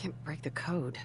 can't break the code.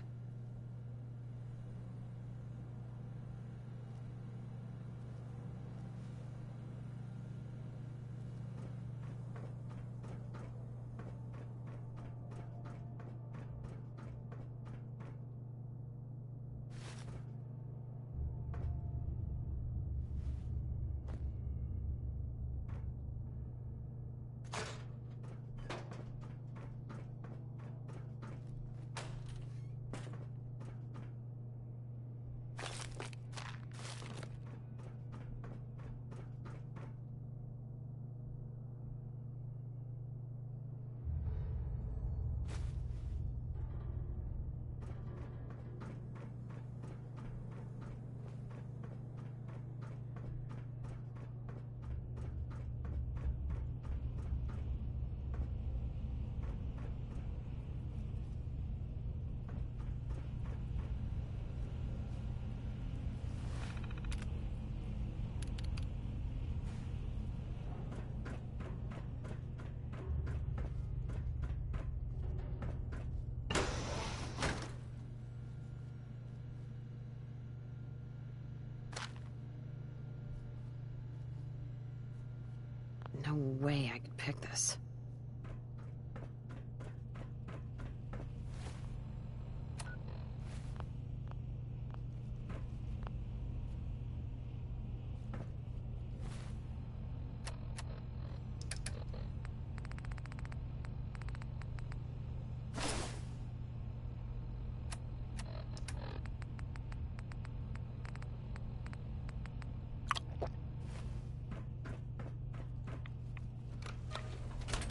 No way I could pick this.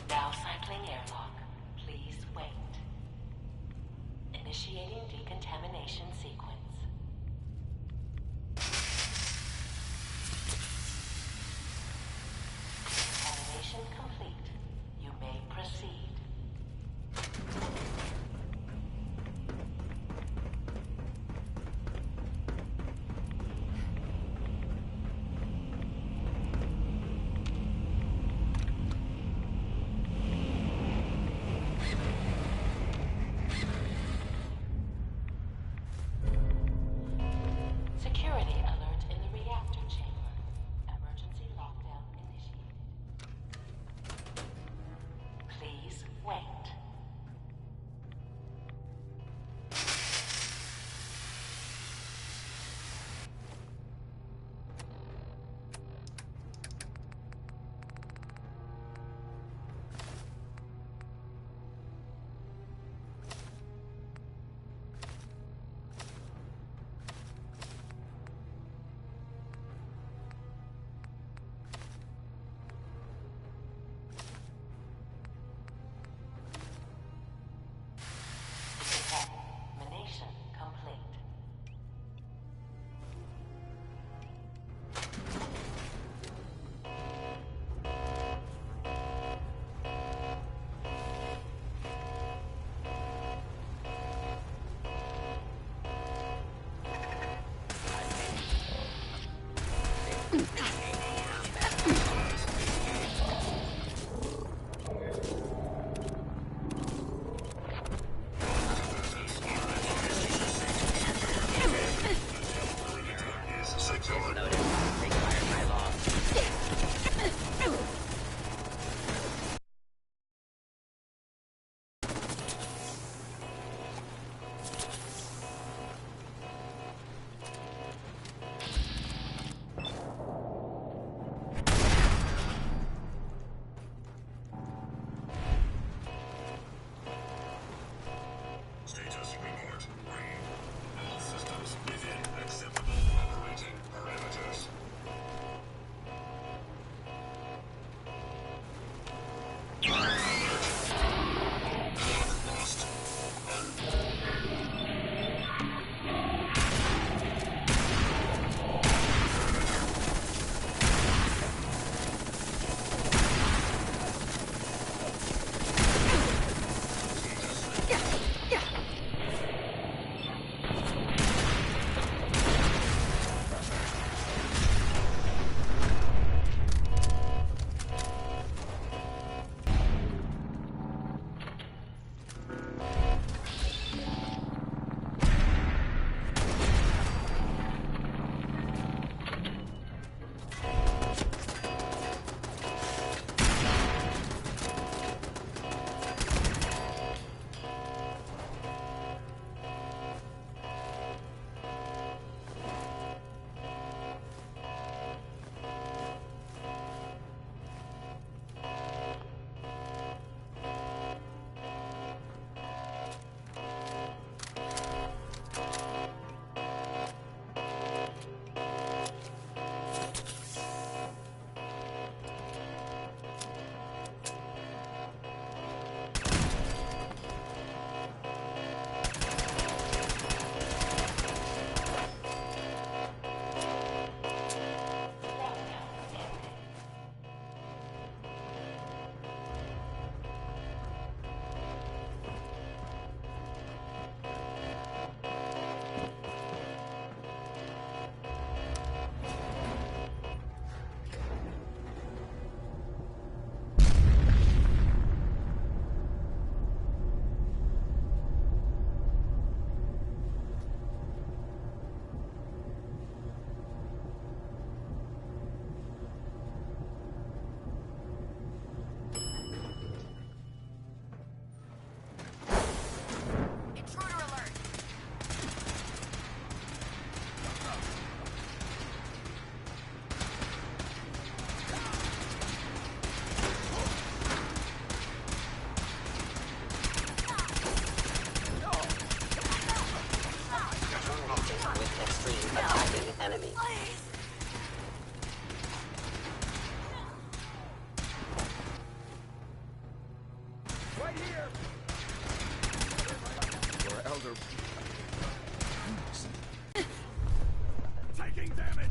Now cycling airlock. Please wait. Initiating decontamination sequence. Decontamination complete. You may proceed. Security alert in the reactor chamber. Emergency lockdown initiated. Please wait. are taking damage.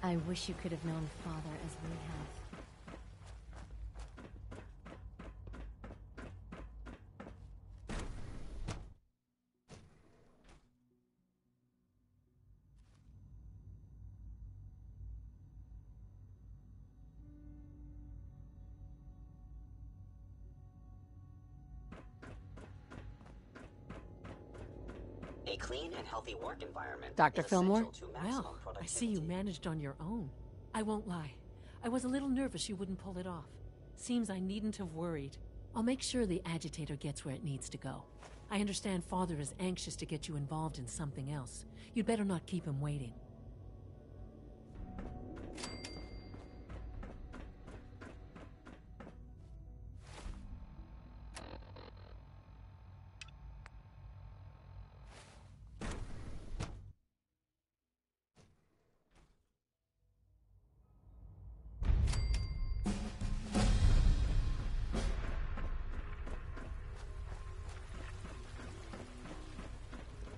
I wish you could have known Father as we have. A clean and healthy work environment. Dr. is Fillmore? essential to maximum Well, I see you productivity. managed on your own. I won't lie. I was a little nervous you wouldn't pull it off. Seems I needn't have worried. I'll make sure the agitator gets where it needs to go. I understand Father is anxious to get you involved in something else. You'd better not keep him waiting.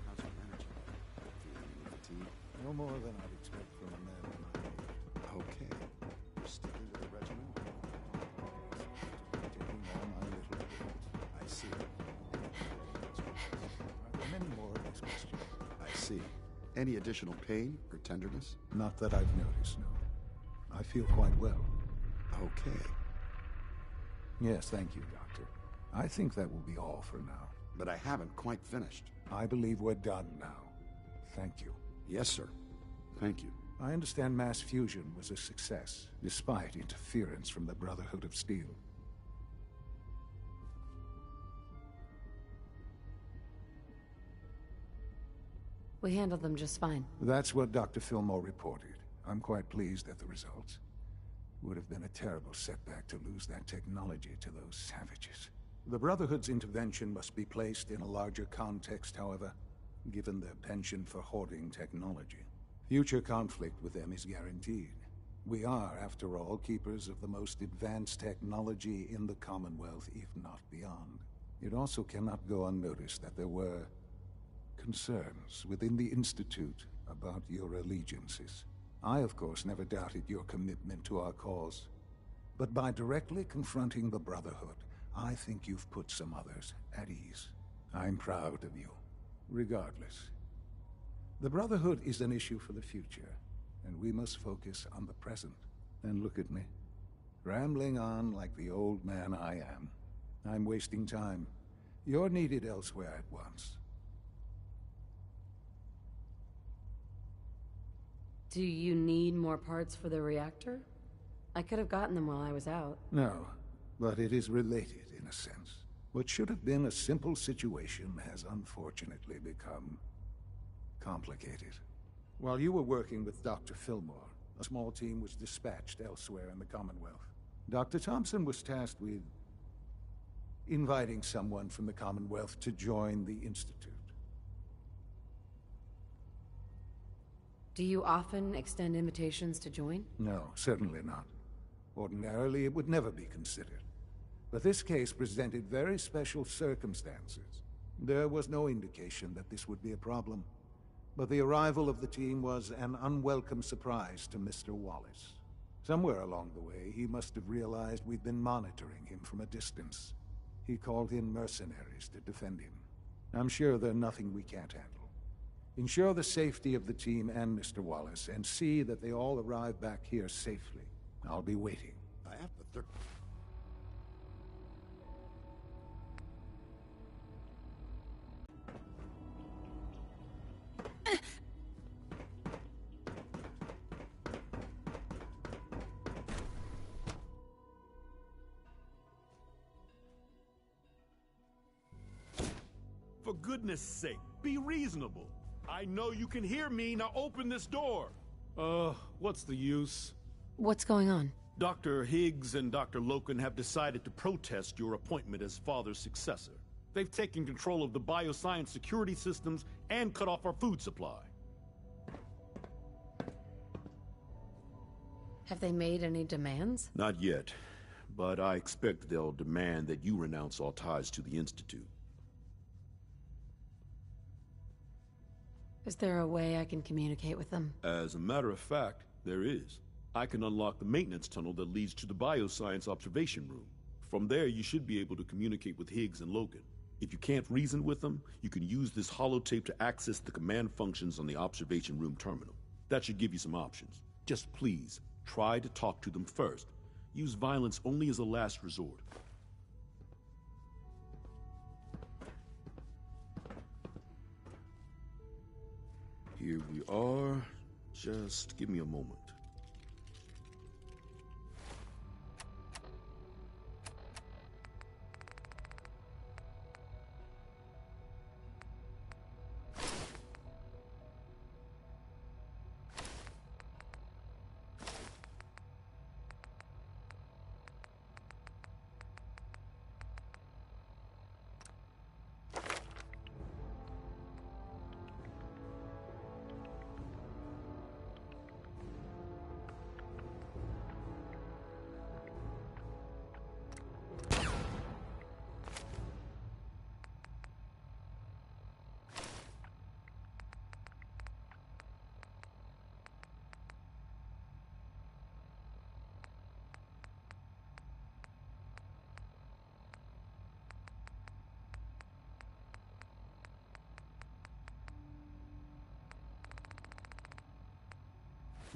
How's your energy? Feeling any fatigue? No more than I'd expect from a man of my age. Okay. You're sticking to the regimen? Taking all my little pills. I see. Are there many more of these questions? I see. Any additional pain or tenderness? Not that I've noticed, no. I feel quite well. Okay. Yes, thank you, Doctor. I think that will be all for now. But I haven't quite finished. I believe we're done now. Thank you. Yes, sir. Thank you. I understand mass fusion was a success, despite interference from the Brotherhood of Steel. We handled them just fine. That's what Dr. Fillmore reported. I'm quite pleased at the results. Would have been a terrible setback to lose that technology to those savages. The Brotherhood's intervention must be placed in a larger context, however, given their penchant for hoarding technology. Future conflict with them is guaranteed. We are, after all, keepers of the most advanced technology in the Commonwealth, if not beyond. It also cannot go unnoticed that there were concerns within the Institute about your allegiances. I, of course, never doubted your commitment to our cause. But by directly confronting the Brotherhood, I think you've put some others at ease. I'm proud of you, regardless. The Brotherhood is an issue for the future, and we must focus on the present. And look at me, rambling on like the old man I am. I'm wasting time. You're needed elsewhere at once. Do you need more parts for the reactor? I could have gotten them while I was out. No, but it is related in a sense. What should have been a simple situation has unfortunately become complicated. While you were working with Dr. Fillmore, a small team was dispatched elsewhere in the Commonwealth. Dr. Thompson was tasked with inviting someone from the Commonwealth to join the Institute. Do you often extend invitations to join? No, certainly not. Ordinarily, it would never be considered. But this case presented very special circumstances. There was no indication that this would be a problem. But the arrival of the team was an unwelcome surprise to Mr. Wallace. Somewhere along the way, he must have realized we'd been monitoring him from a distance. He called in mercenaries to defend him. I'm sure they're nothing we can't handle. Ensure the safety of the team and Mr. Wallace, and see that they all arrive back here safely. I'll be waiting. I have the third. For goodness sake, be reasonable. I know you can hear me, now open this door. What's the use? What's going on? Dr. Higgs and Dr. Loken have decided to protest your appointment as Father's successor. They've taken control of the bioscience security systems and cut off our food supply. Have they made any demands? Not yet, but I expect they'll demand that you renounce all ties to the Institute. Is there a way I can communicate with them? As a matter of fact, there is. I can unlock the maintenance tunnel that leads to the bioscience observation room. From there, you should be able to communicate with Higgs and Logan. If you can't reason with them, you can use this holotape to access the command functions on the observation room terminal. That should give you some options. Just please, try to talk to them first. Use violence only as a last resort. Here we are. Just give me a moment.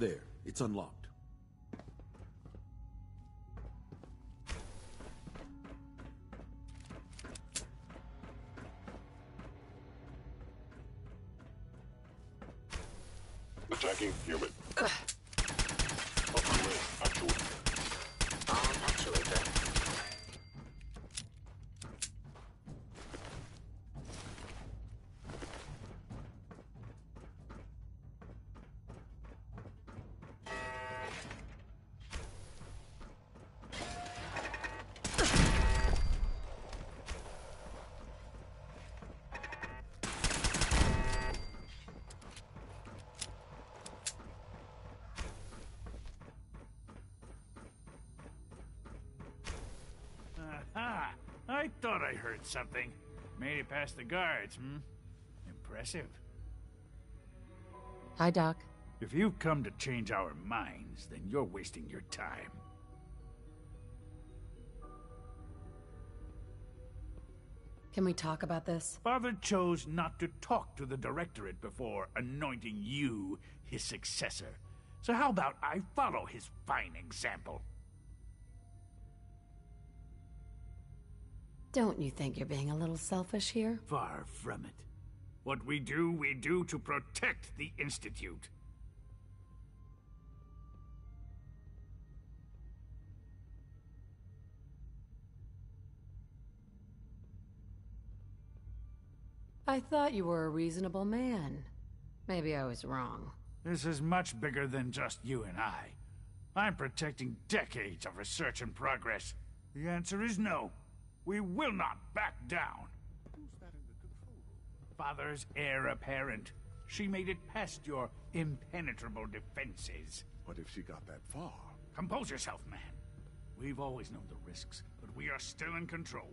There, it's unlocked. Attacking human. Upgrade actual. Actuator. Aha! I thought I heard something. Made it past the guards, Impressive. Hi, Doc. If you've come to change our minds, then you're wasting your time. Can we talk about this? Father chose not to talk to the Directorate before anointing you his successor. So how about I follow his fine example? Don't you think you're being a little selfish here? Far from it. What we do to protect the Institute. I thought you were a reasonable man. Maybe I was wrong. This is much bigger than just you and I. I'm protecting decades of research and progress. The answer is no. We will not back down. Who's that in the control room? Father's heir apparent. She made it past your impenetrable defenses. What if she got that far? Compose yourself, man. We've always known the risks, but we are still in control.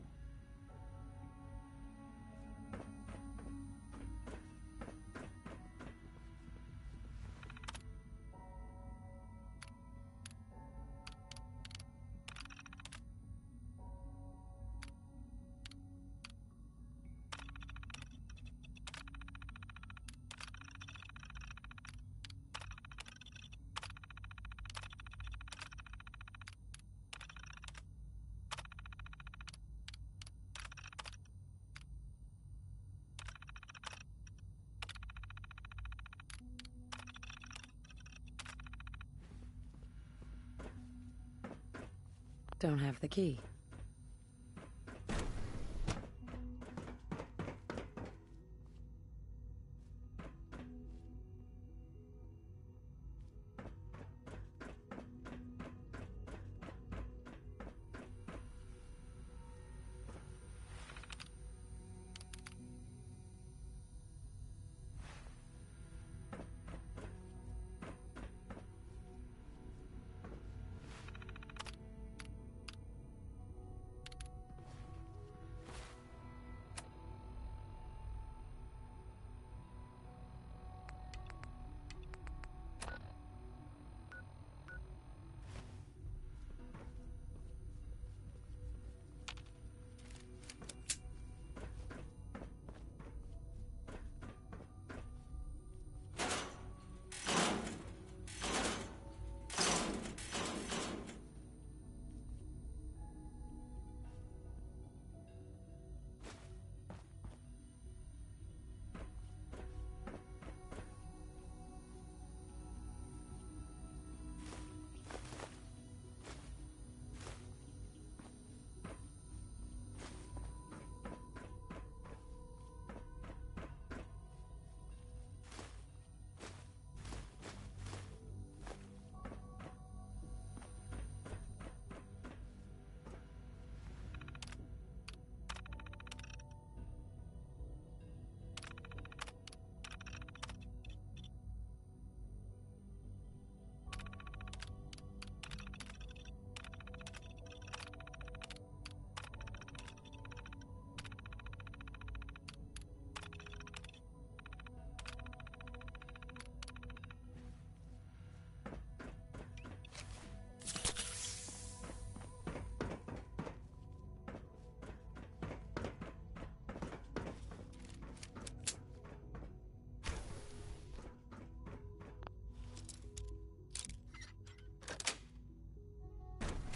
Don't have the key.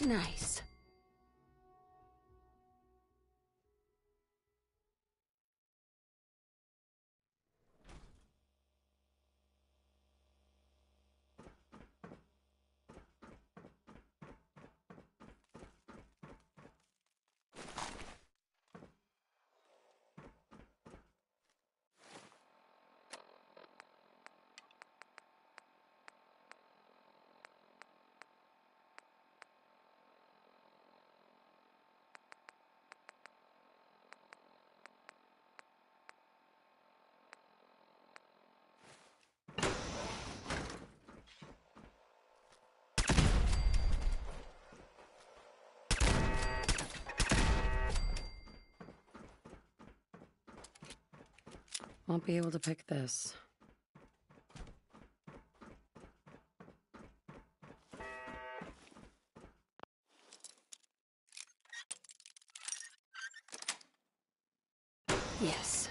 Nice. Won't be able to pick this. Yes.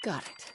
Got it.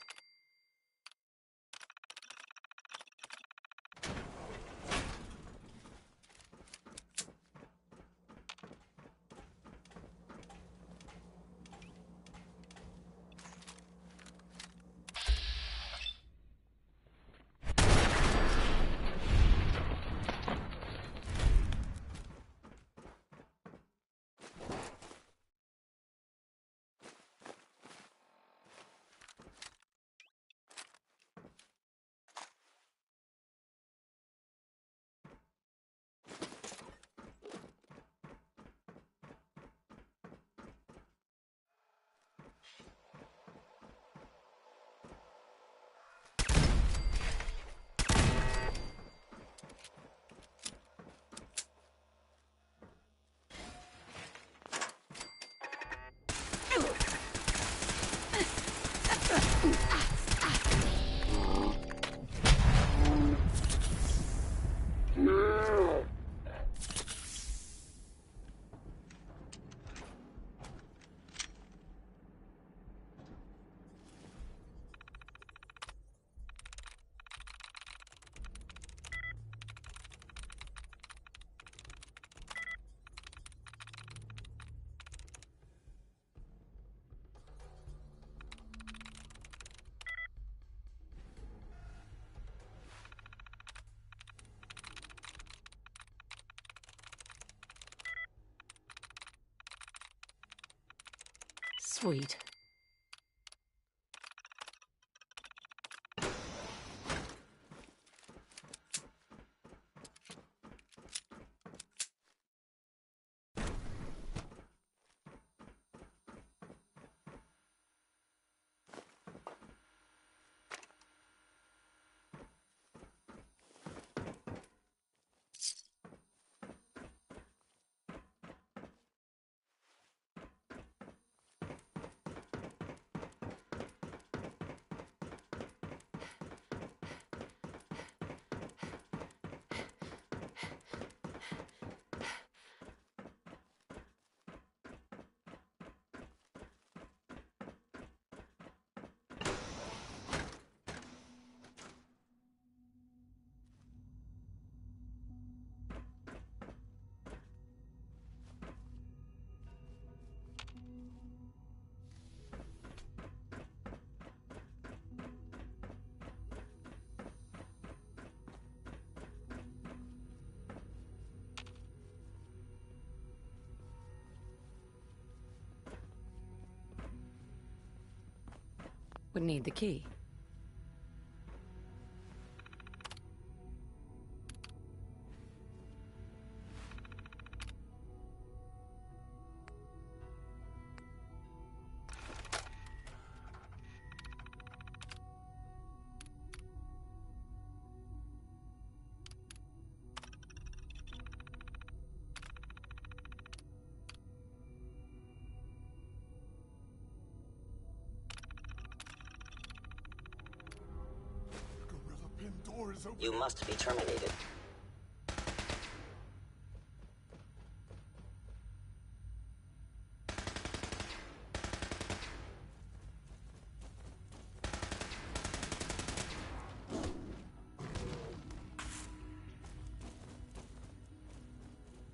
Sweet. Would need the key. You must be terminated.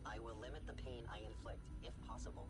I will limit the pain I inflict, if possible.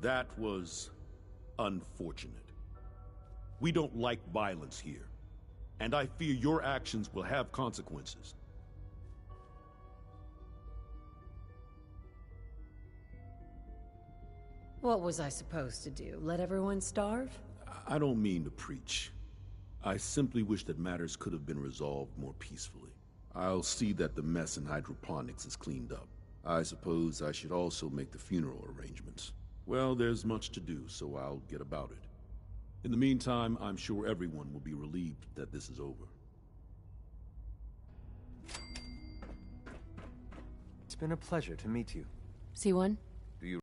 That was unfortunate. We don't like violence here, and I fear your actions will have consequences. What was I supposed to do? Let everyone starve? I don't mean to preach. I simply wish that matters could have been resolved more peacefully. I'll see that the mess in hydroponics is cleaned up. I suppose I should also make the funeral arrangements. Well, there's much to do, so I'll get about it. In the meantime, I'm sure everyone will be relieved that this is over. It's been a pleasure to meet you. C1? Do you...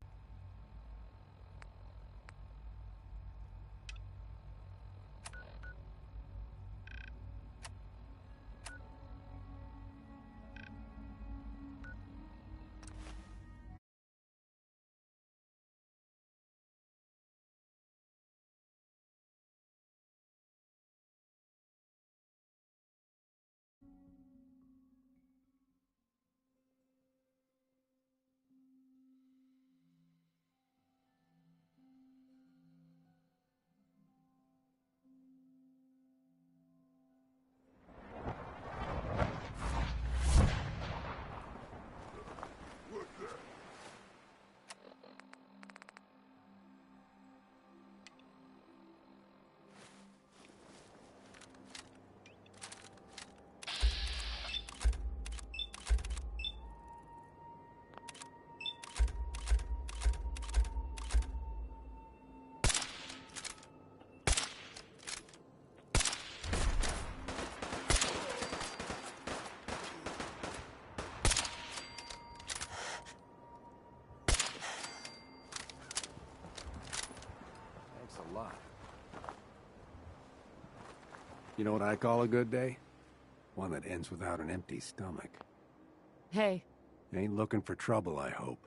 a lot. You know what I call a good day? One that ends without an empty stomach. Hey. Ain't looking for trouble, I hope.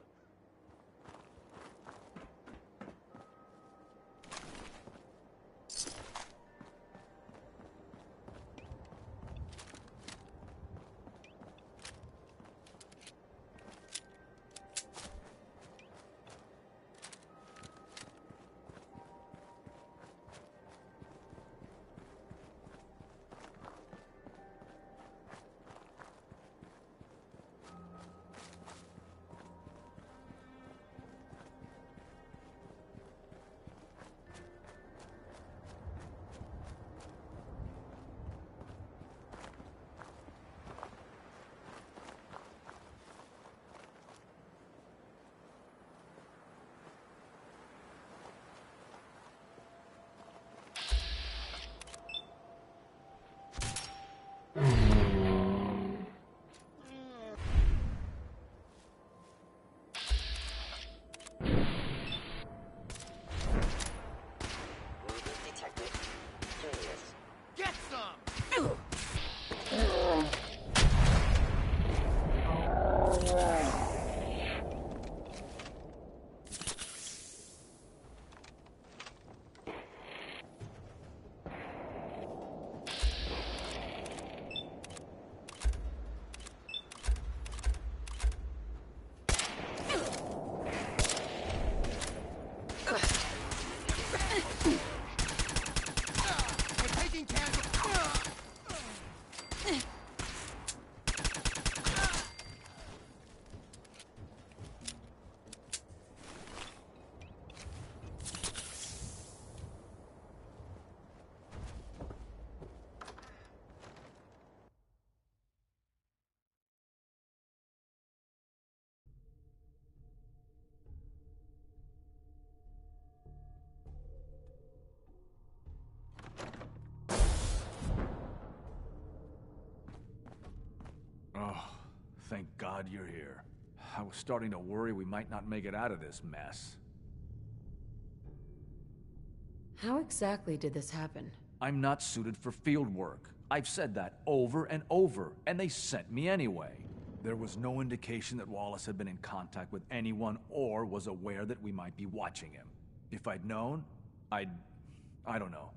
Oh, thank God you're here. I was starting to worry we might not make it out of this mess. How exactly did this happen? I'm not suited for field work. I've said that over and over, and they sent me anyway. There was no indication that Wallace had been in contact with anyone or was aware that we might be watching him. If I'd known, I don't know.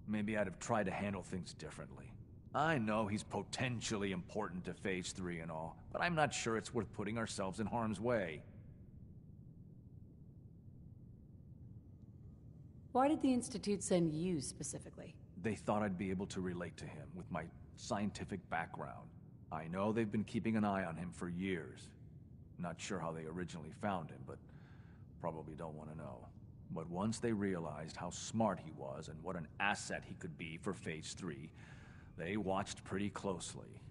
Maybe I'd have tried to handle things differently. I know he's potentially important to Phase 3 and all, but I'm not sure it's worth putting ourselves in harm's way. Why did the Institute send you specifically? They thought I'd be able to relate to him with my scientific background. I know they've been keeping an eye on him for years. Not sure how they originally found him, but probably don't want to know. But once they realized how smart he was and what an asset he could be for Phase 3, they watched pretty closely.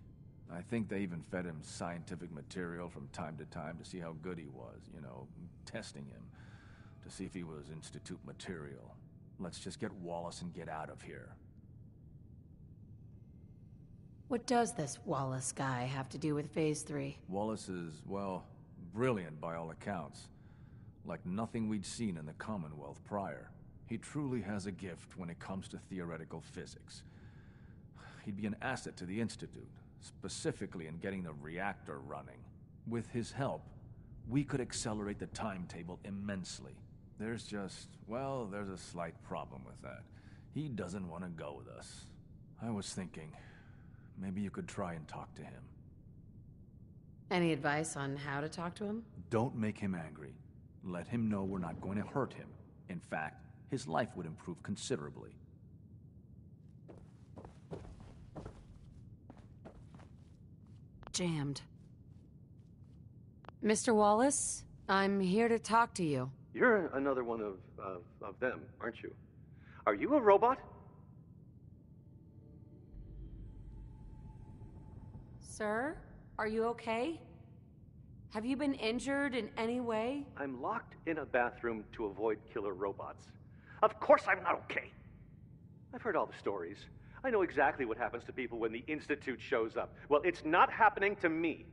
I think they even fed him scientific material from time to time to see how good he was, you know, testing him, to see if he was Institute material. Let's just get Wallace and get out of here. What does this Wallace guy have to do with Phase 3? Wallace is, well, brilliant by all accounts. Like nothing we'd seen in the Commonwealth prior. He truly has a gift when it comes to theoretical physics. He'd be an asset to the Institute, specifically in getting the reactor running. With his help, we could accelerate the timetable immensely. There's just, well, there's a slight problem with that. He doesn't want to go with us. I was thinking, maybe you could try and talk to him. Any advice on how to talk to him? Don't make him angry. Let him know we're not going to hurt him. In fact, his life would improve considerably. Jammed. Mr. Wallace, I'm here to talk to you. You're another one of them, aren't you? Are you a robot? Sir, are you okay? Have you been injured in any way? I'm locked in a bathroom to avoid killer robots. Of course I'm not okay. I've heard all the stories. I know exactly what happens to people when the Institute shows up. Well, it's not happening to me.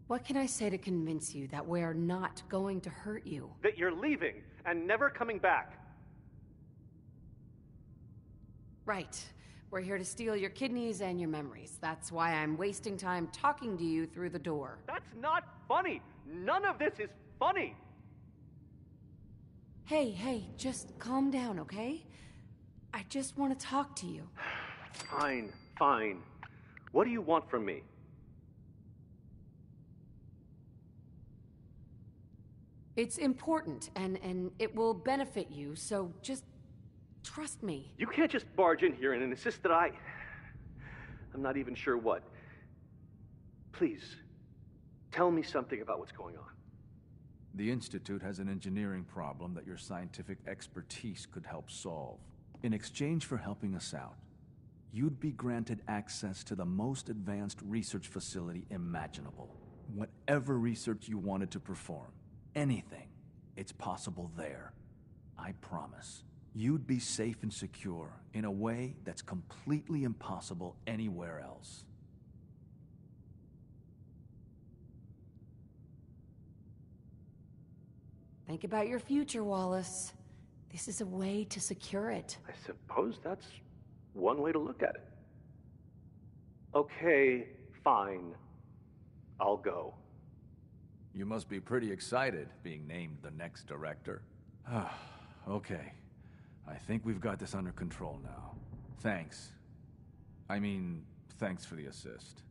What can I say to convince you that we're not going to hurt you? That you're leaving and never coming back. Right. We're here to steal your kidneys and your memories. That's why I'm wasting time talking to you through the door. That's not funny. None of this is funny. Hey, just calm down, okay? I just want to talk to you. Fine. What do you want from me? It's important, and it will benefit you, so just trust me. You can't just barge in here and insist that I'm not even sure what. Please, tell me something about what's going on. The Institute has an engineering problem that your scientific expertise could help solve. In exchange for helping us out, you'd be granted access to the most advanced research facility imaginable. Whatever research you wanted to perform, anything, it's possible there. I promise. You'd be safe and secure in a way that's completely impossible anywhere else. Think about your future, Wallace. This is a way to secure it. I suppose that's one way to look at it. Okay, fine. I'll go. You must be pretty excited being named the next director. Okay. I think we've got this under control now. Thanks. Thanks for the assist.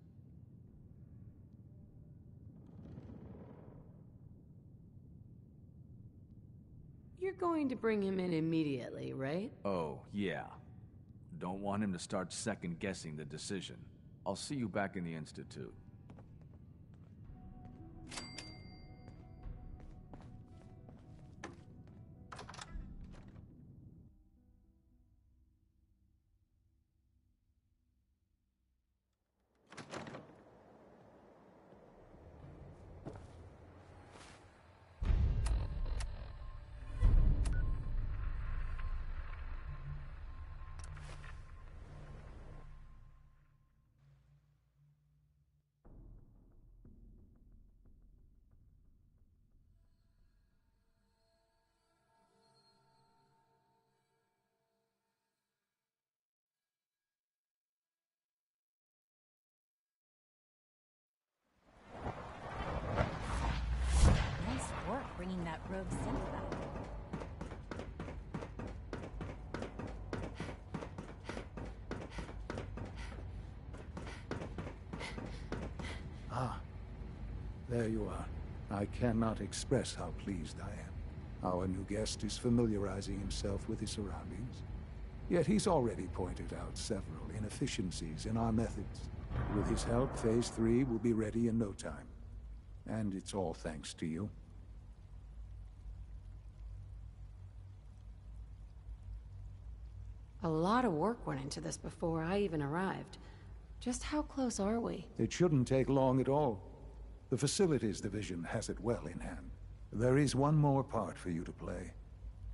You're going to bring him in immediately, right? Oh, yeah. Don't want him to start second-guessing the decision. I'll see you back in the Institute. Bringing that rogue synth back. There you are. I cannot express how pleased I am. Our new guest is familiarizing himself with his surroundings. Yet he's already pointed out several inefficiencies in our methods. With his help, Phase 3 will be ready in no time. And it's all thanks to you. A lot of work went into this before I even arrived. Just how close are we? It shouldn't take long at all. The Facilities Division has it well in hand. There is one more part for you to play,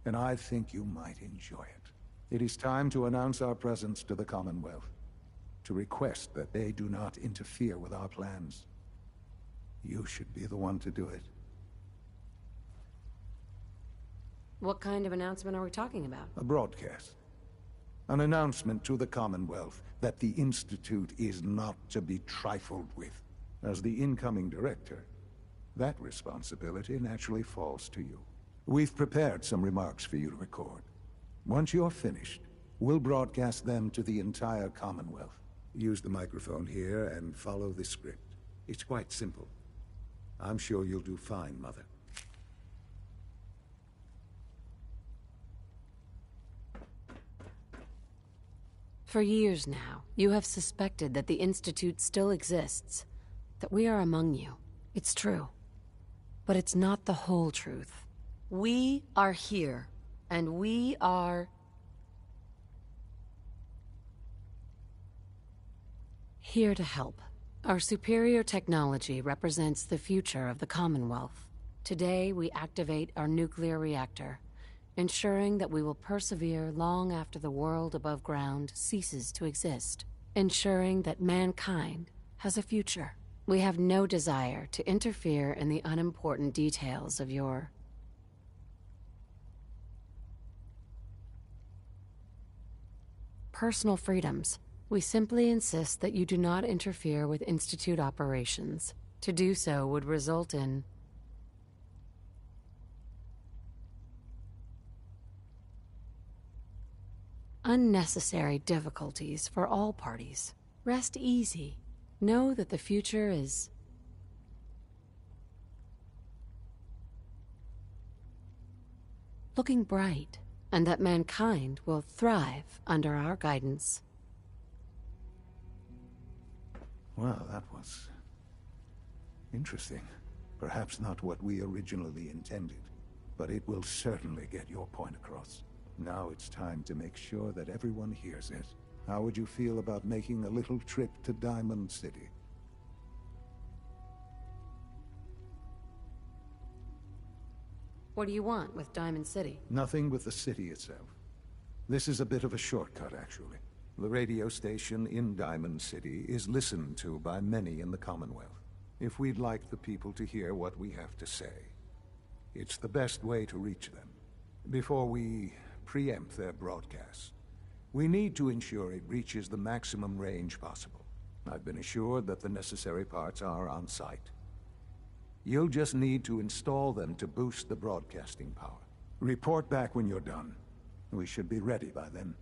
and I think you might enjoy it. It is time to announce our presence to the Commonwealth, to request that they do not interfere with our plans. You should be the one to do it. What kind of announcement are we talking about? A broadcast. An announcement to the Commonwealth that the Institute is not to be trifled with. As the incoming director, that responsibility naturally falls to you. We've prepared some remarks for you to record. Once you're finished, we'll broadcast them to the entire Commonwealth. Use the microphone here and follow the script. It's quite simple. I'm sure you'll do fine, Mother. For years now, you have suspected that the Institute still exists, that we are among you. It's true. But it's not the whole truth. We are here, and we are... here to help. Our superior technology represents the future of the Commonwealth. Today, we activate our nuclear reactor, ensuring that we will persevere long after the world above ground ceases to exist, ensuring that mankind has a future. We have no desire to interfere in the unimportant details of your personal freedoms. We simply insist that you do not interfere with Institute operations. To do so would result in unnecessary difficulties for all parties. Rest easy. Know that the future is looking bright, and that mankind will thrive under our guidance. Well, that was interesting. Perhaps not what we originally intended, but it will certainly get your point across. Now it's time to make sure that everyone hears it. How would you feel about making a little trip to Diamond City? What do you want with Diamond City? Nothing with the city itself. This is a bit of a shortcut, actually. The radio station in Diamond City is listened to by many in the Commonwealth. If we'd like the people to hear what we have to say, it's the best way to reach them. Before we preempt their broadcast, we need to ensure it reaches the maximum range possible. I've been assured that the necessary parts are on site. You'll just need to install them to boost the broadcasting power. Report back when you're done. We should be ready by then.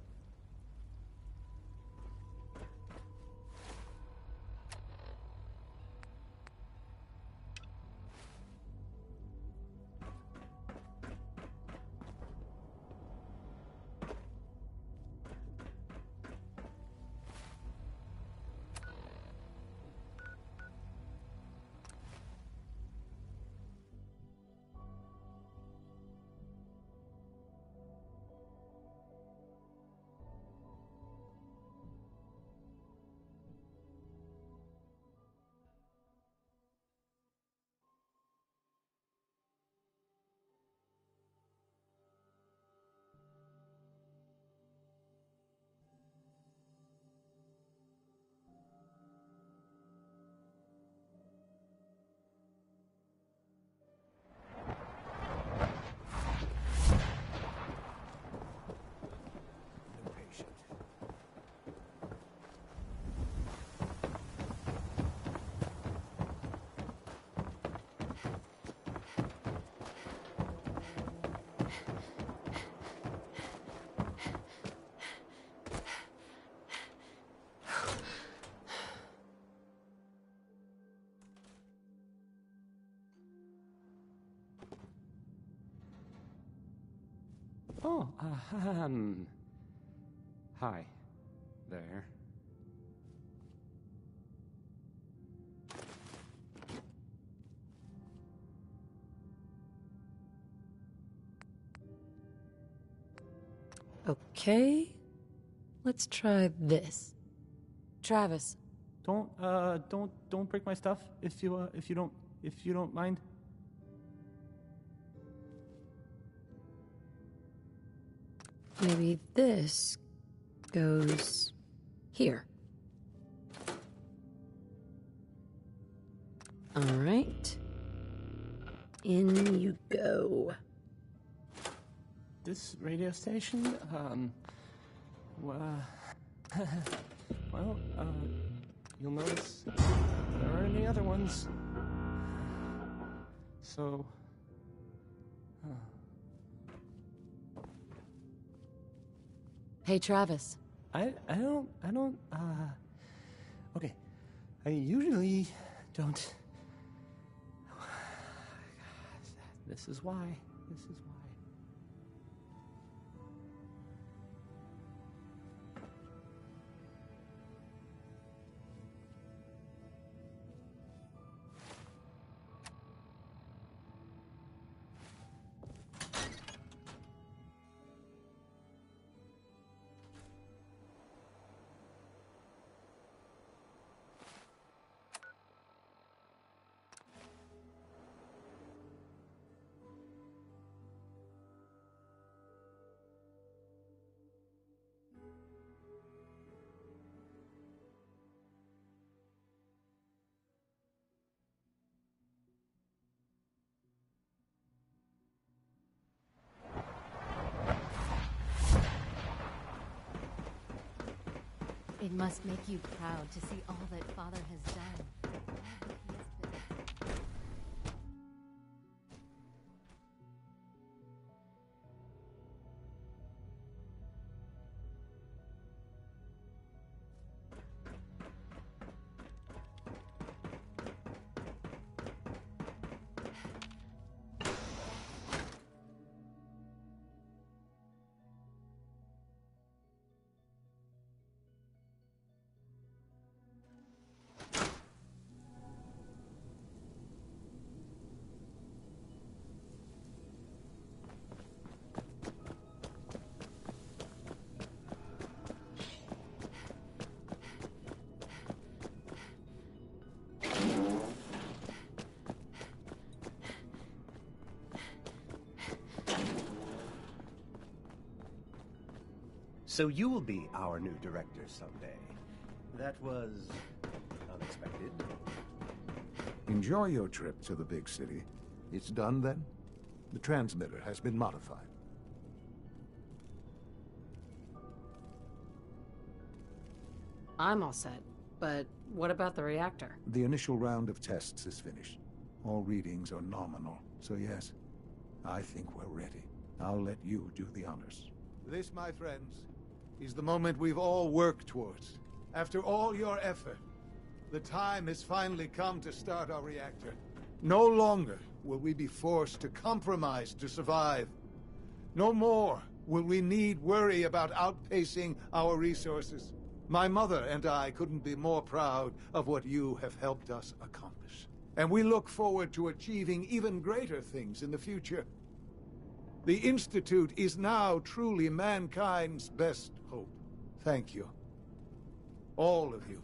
Oh, hi there. Okay, let's try this. Travis. Don't break my stuff if you don't mind. Maybe this goes here. All right. In you go. This radio station, you'll notice there aren't any other ones. So, Hey, Travis. I don't, okay. I usually don't. This is why. It must make you proud to see all that Father has done. So you will be our new director someday. That was unexpected. Enjoy your trip to the big city. It's done then? The transmitter has been modified. I'm all set, but what about the reactor? The initial round of tests is finished. All readings are nominal, so yes, I think we're ready. I'll let you do the honors. This, my friends, is the moment we've all worked towards. After all your effort, the time has finally come to start our reactor. No longer will we be forced to compromise to survive. No more will we need worry about outpacing our resources. My mother and I couldn't be more proud of what you have helped us accomplish. And we look forward to achieving even greater things in the future. The Institute is now truly mankind's best hope. Thank you. All of you.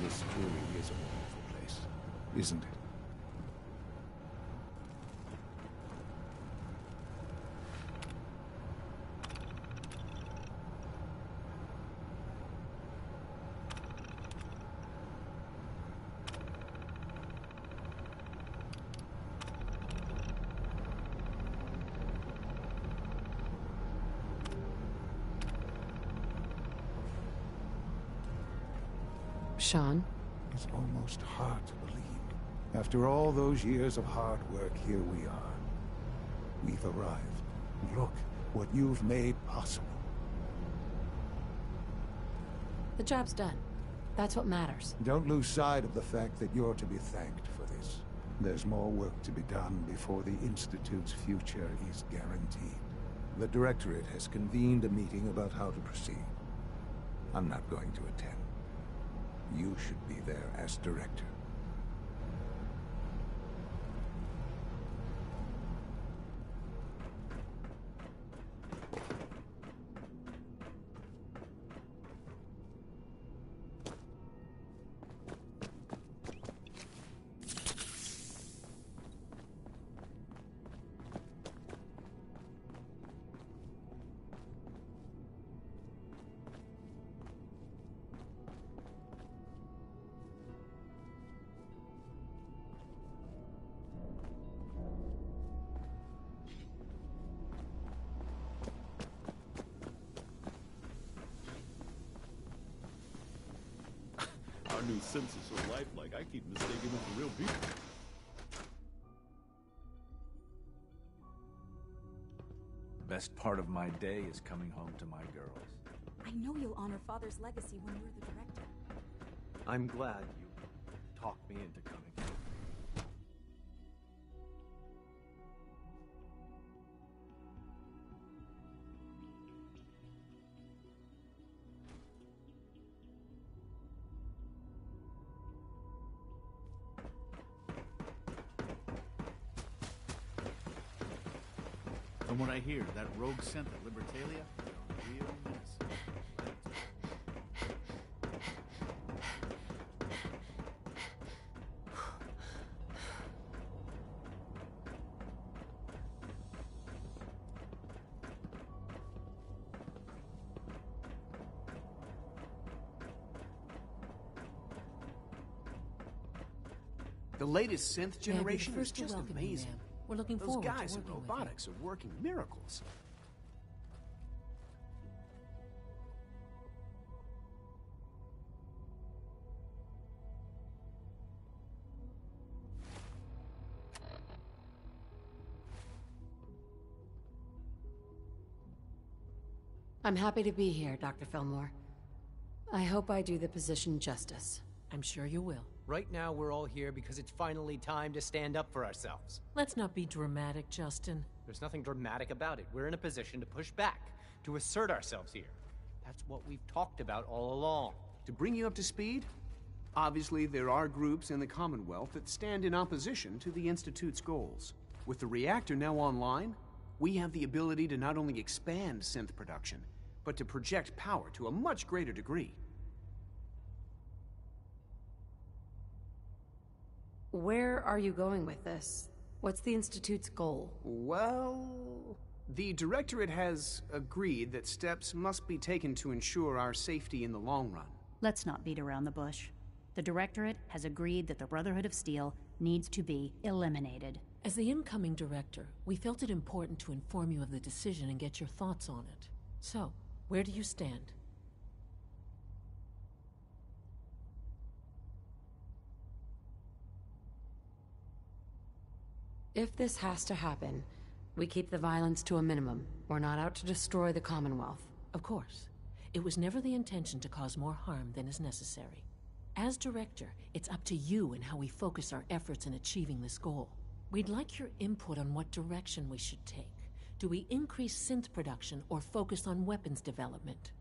This truly is a wonderful place, isn't it? Sean? It's almost hard to believe. After all those years of hard work, here we are. We've arrived. Look what you've made possible. The job's done. That's what matters. Don't lose sight of the fact that you're to be thanked for this. There's more work to be done before the Institute's future is guaranteed. The Directorate has convened a meeting about how to proceed. I'm not going to attend. You should be there as Director. Our new sense is so lifelike, I keep mistaking them for real people. Best part of my day is coming home to my girls. I know you'll honor Father's legacy when you're the director. I'm glad you talked me into coming. From what I hear, that rogue synth at Libertalia, they're a real menace. The latest synth generation is first to just welcome you, amazing. ma'am. We're looking Those forward to guys in working with you. robotics are working miracles. I'm happy to be here, Dr. Fillmore. I hope I do the position justice. I'm sure you will. Right now, we're all here because it's finally time to stand up for ourselves. Let's not be dramatic, Justin. There's nothing dramatic about it. We're in a position to push back, to assert ourselves here. That's what we've talked about all along. To bring you up to speed, obviously there are groups in the Commonwealth that stand in opposition to the Institute's goals. With the reactor now online, we have the ability to not only expand synth production, but to project power to a much greater degree. Where are you going with this? What's the Institute's goal? Well, the Directorate has agreed that steps must be taken to ensure our safety in the long run. Let's not beat around the bush. The Directorate has agreed that the Brotherhood of Steel needs to be eliminated. As the incoming director, we felt it important to inform you of the decision and get your thoughts on it. So, where do you stand? If this has to happen, we keep the violence to a minimum. We're not out to destroy the Commonwealth. Of course. It was never the intention to cause more harm than is necessary. As director, it's up to you and how we focus our efforts in achieving this goal. We'd like your input on what direction we should take. Do we increase synth production or focus on weapons development?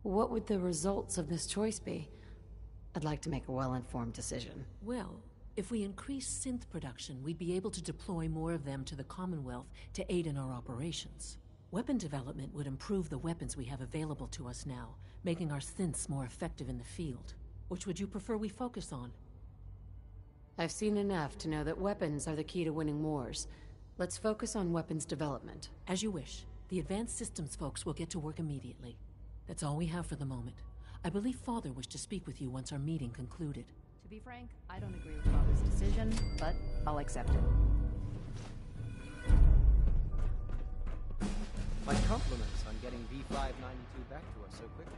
What would the results of this choice be? I'd like to make a well-informed decision. Well, if we increase synth production, we'd be able to deploy more of them to the Commonwealth to aid in our operations. Weapon development would improve the weapons we have available to us now, making our synths more effective in the field. Which would you prefer we focus on? I've seen enough to know that weapons are the key to winning wars. Let's focus on weapons development. As you wish. The advanced systems folks will get to work immediately. That's all we have for the moment. I believe Father wished to speak with you once our meeting concluded. To be frank, I don't agree with Father's decision, but I'll accept it. My compliments on getting V592 back to us so quickly.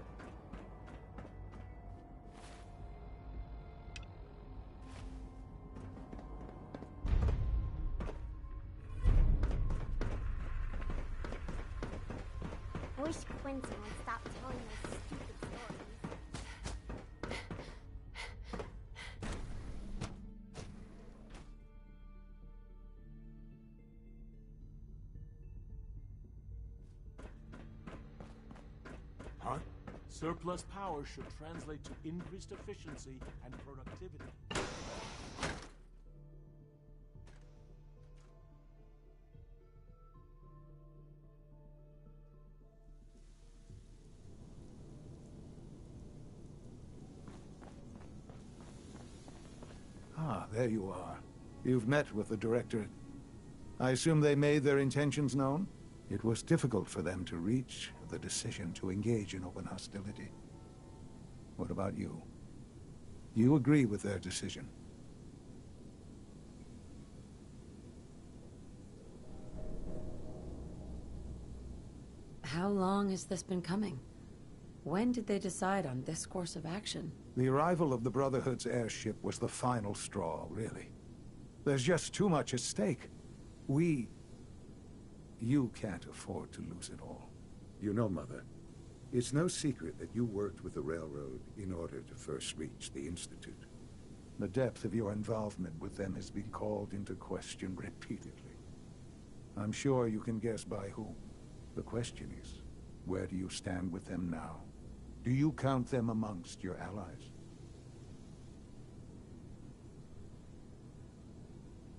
I wish Quentin would stop telling those stupid stories. Huh? Surplus power should translate to increased efficiency and productivity. Ah, there you are. You've met with the Directorate. I assume they made their intentions known? It was difficult for them to reach the decision to engage in open hostility. What about you? You agree with their decision? How long has this been coming? When did they decide on this course of action? The arrival of the Brotherhood's airship was the final straw, really. There's just too much at stake. You can't afford to lose it all. You know, Mother, it's no secret that you worked with the Railroad in order to first reach the Institute. The depth of your involvement with them has been called into question repeatedly. I'm sure you can guess by whom. The question is, where do you stand with them now? Do you count them amongst your allies?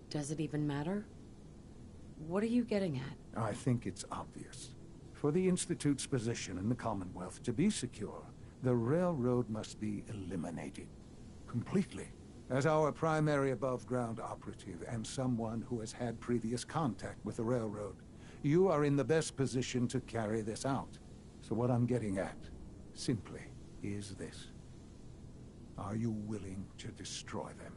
Does it even matter? What are you getting at? I think it's obvious. For the Institute's position in the Commonwealth to be secure, the Railroad must be eliminated. Completely. As our primary above-ground operative and someone who has had previous contact with the Railroad, you are in the best position to carry this out. So what I'm getting at, simply, is this. Are you willing to destroy them?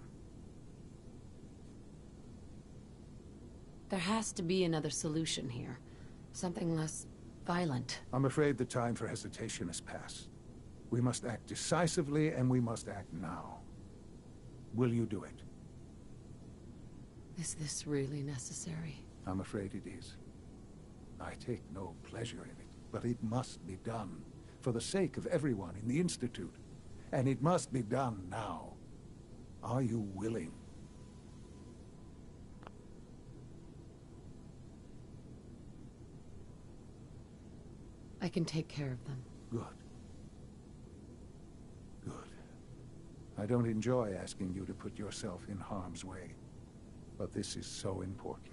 There has to be another solution here. Something less violent. I'm afraid the time for hesitation has passed. We must act decisively, and we must act now. Will you do it? Is this really necessary? I'm afraid it is. I take no pleasure in it, but it must be done. For the sake of everyone in the Institute. And it must be done now. Are you willing? I can take care of them. Good. Good. I don't enjoy asking you to put yourself in harm's way, but this is so important.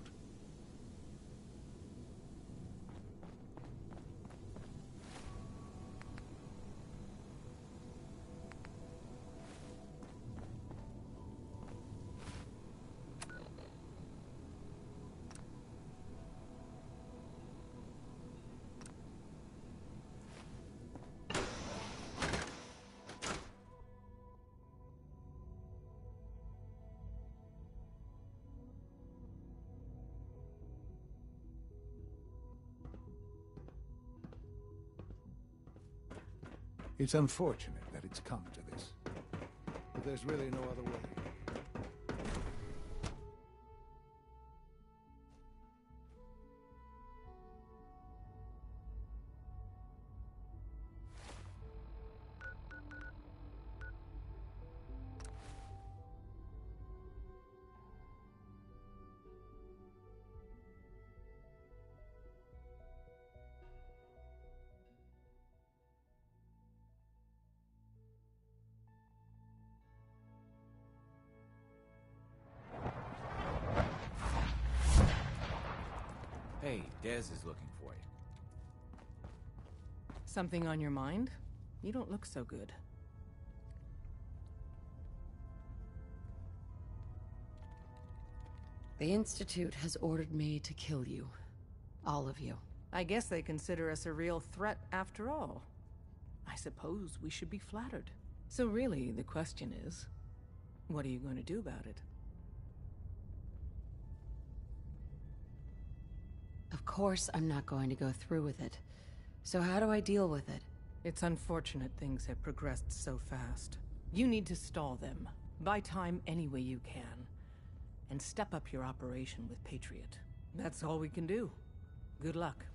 It's unfortunate that it's come to this, but there's really no other way. Hey, Dez is looking for you. Something on your mind? You don't look so good. The Institute has ordered me to kill you. All of you. I guess they consider us a real threat after all. I suppose we should be flattered. So really, the question is, what are you going to do about it? Of course I'm not going to go through with it. So how do I deal with it? It's unfortunate things have progressed so fast. You need to stall them. Buy time any way you can. And step up your operation with Patriot. That's all we can do. Good luck.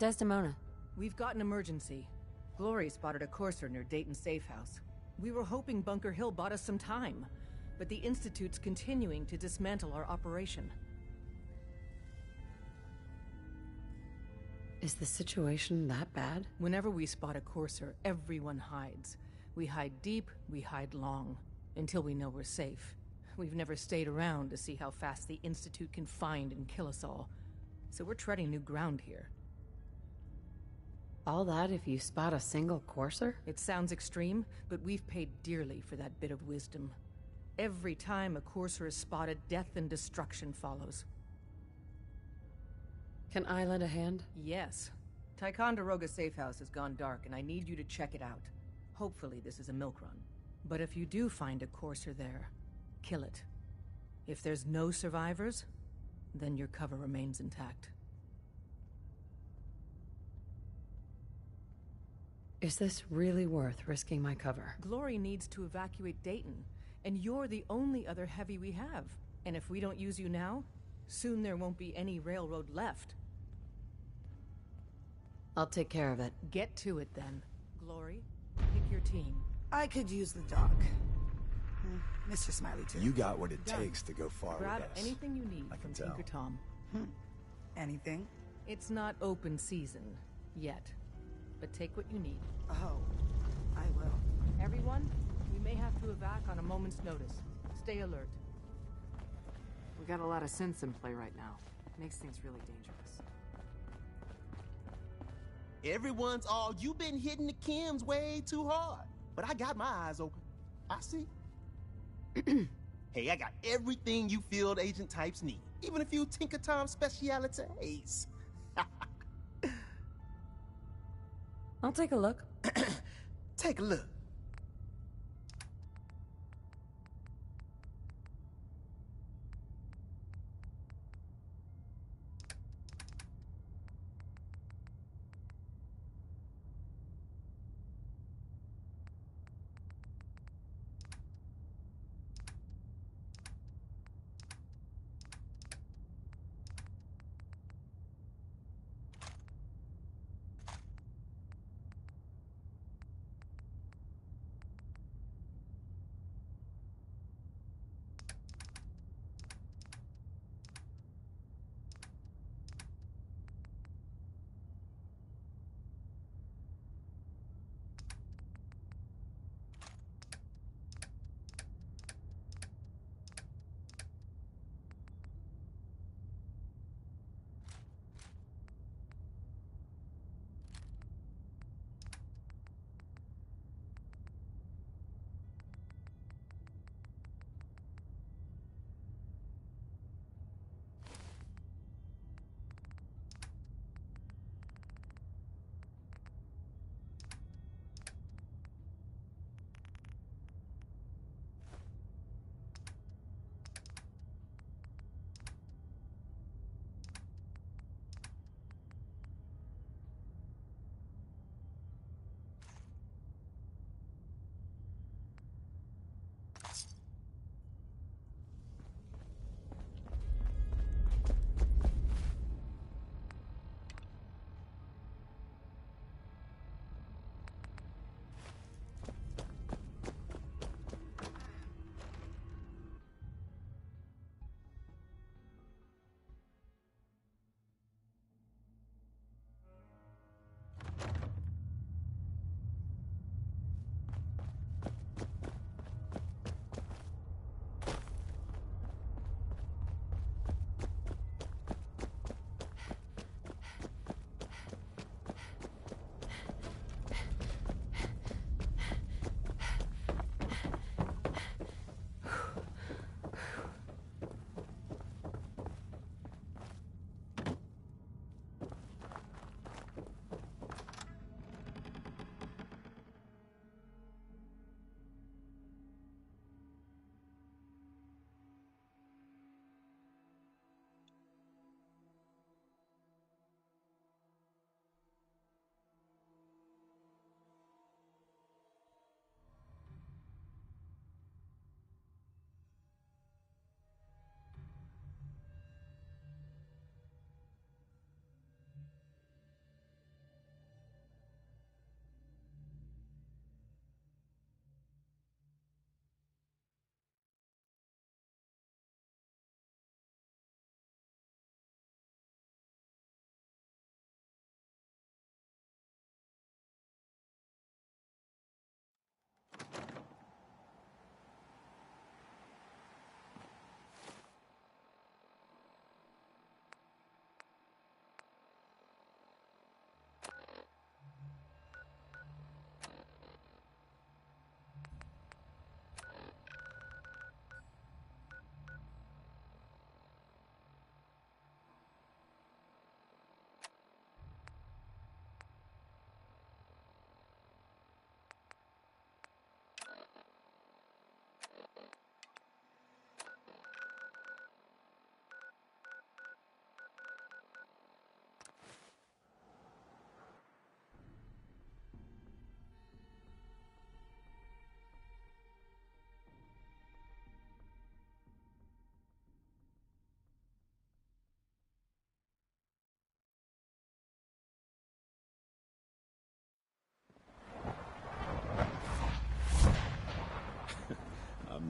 Desdemona. We've got an emergency. Glory spotted a courser near Dayton Safe House. We were hoping Bunker Hill bought us some time, but the Institute's continuing to dismantle our operation. Is the situation that bad? Whenever we spot a courser, everyone hides. We hide deep, we hide long, until we know we're safe. We've never stayed around to see how fast the Institute can find and kill us all. So we're treading new ground here. All that if you spot a single courser? It sounds extreme, but we've paid dearly for that bit of wisdom. Every time a courser is spotted, death and destruction follows. Can I lend a hand? Yes. Ticonderoga Safe House has gone dark, and I need you to check it out. Hopefully this is a milk run. But if you do find a courser there, kill it. If there's no survivors, then your cover remains intact. Is this really worth risking my cover? Glory needs to evacuate Dayton, and you're the only other heavy we have. And if we don't use you now, soon there won't be any railroad left. I'll take care of it. Get to it then. Glory, pick your team. I could use the dog. Mr. Smiley, too. You got what it Done. takes to go far Grab with us. anything you need from tell. Tinker Tom. Anything? It's not open season yet, but take what you need. Oh, I will. Everyone, we may have to evac on a moment's notice. Stay alert. We got a lot of synths in play right now. Makes things really dangerous. Everyone's all, you've been hitting the chems way too hard. But I got my eyes open. I see. Hey, I got everything you field agent types need. Even a few Tinker Tom specialities. I'll take a look. Take a look.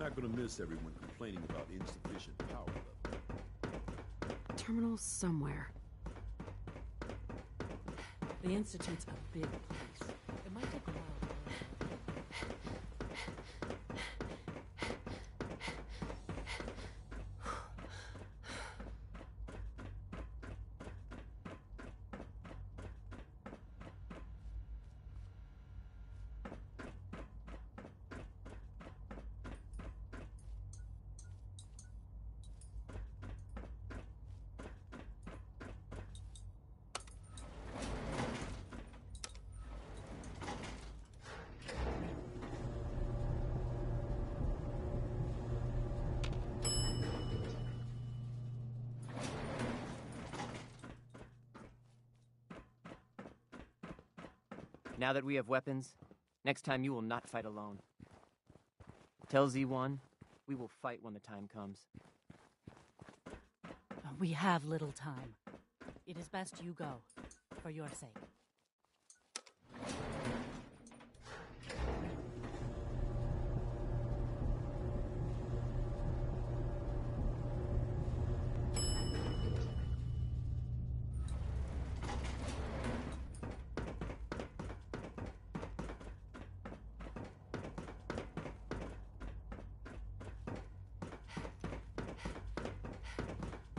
not gonna miss everyone complaining about insufficient power level. Terminal somewhere. The Institute's a big place. It might take a while to learn. Now that we have weapons, next time you will not fight alone. Tell Z1, we will fight when the time comes. We have little time. It is best you go, for your sake.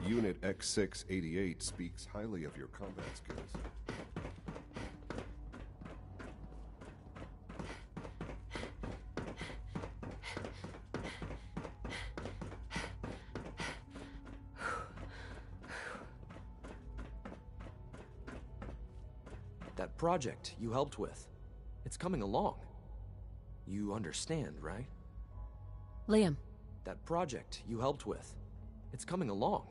Unit X688 speaks highly of your combat skills. That project you helped with, it's coming along. You understand, right? Liam. That project you helped with, it's coming along.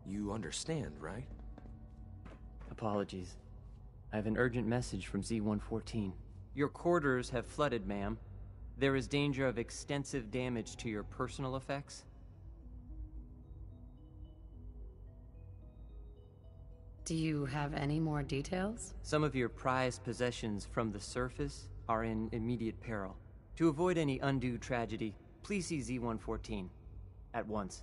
You understand, right? Apologies. I have an urgent message from Z114. Your quarters have flooded, ma'am. There is danger of extensive damage to your personal effects. Do you have any more details? Some of your prized possessions from the surface are in immediate peril. To avoid any undue tragedy, please see Z114 at once.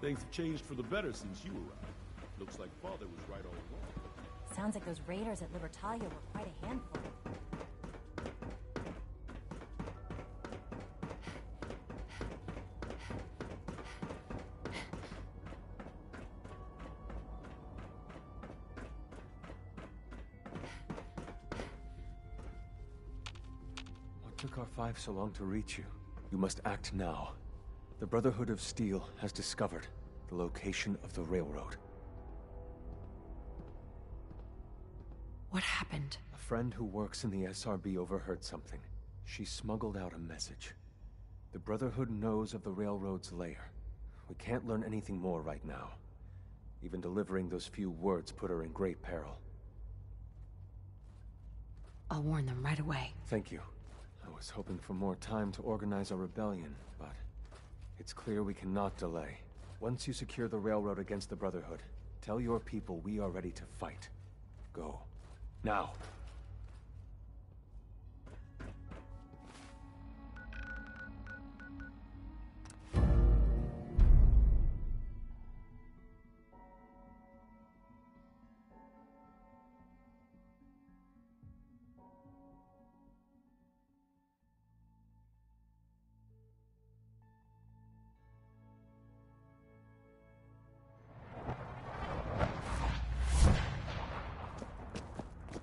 Things have changed for the better since you arrived. Looks like Father was right all along. Sounds like those raiders at Libertalia were quite a handful. What took R5 so long to reach you? You must act now. The Brotherhood of Steel has discovered the location of the railroad. What happened? A friend who works in the SRB overheard something. She smuggled out a message. The Brotherhood knows of the railroad's lair. We can't learn anything more right now. Even delivering those few words put her in great peril. I'll warn them right away. Thank you. I was hoping for more time to organize a rebellion, but it's clear we cannot delay. Once you secure the railroad against the Brotherhood, tell your people we are ready to fight. Go. Now.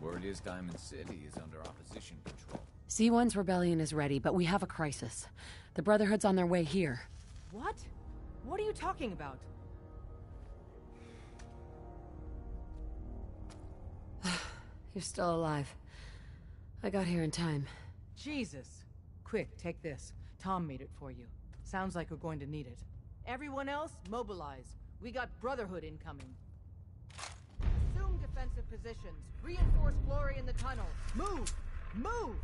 Word is Diamond City is under opposition control. C1's rebellion is ready, but we have a crisis. The Brotherhood's on their way here. What? What are you talking about? You're still alive. I got here in time. Jesus. Quick, take this. Tom made it for you. Sounds like we're going to need it. Everyone else, mobilize. We got Brotherhood incoming. Assume defensive positions. Reinforce Glory in the tunnel. Move! Move!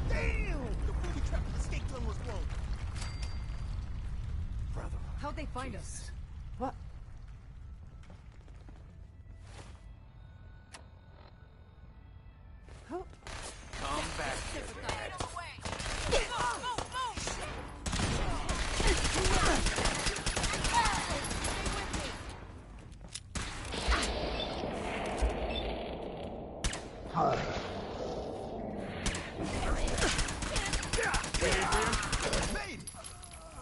Damn! The booby trap escape tunnel was blown. Brother. How'd they find us? What? Come back here, Dad.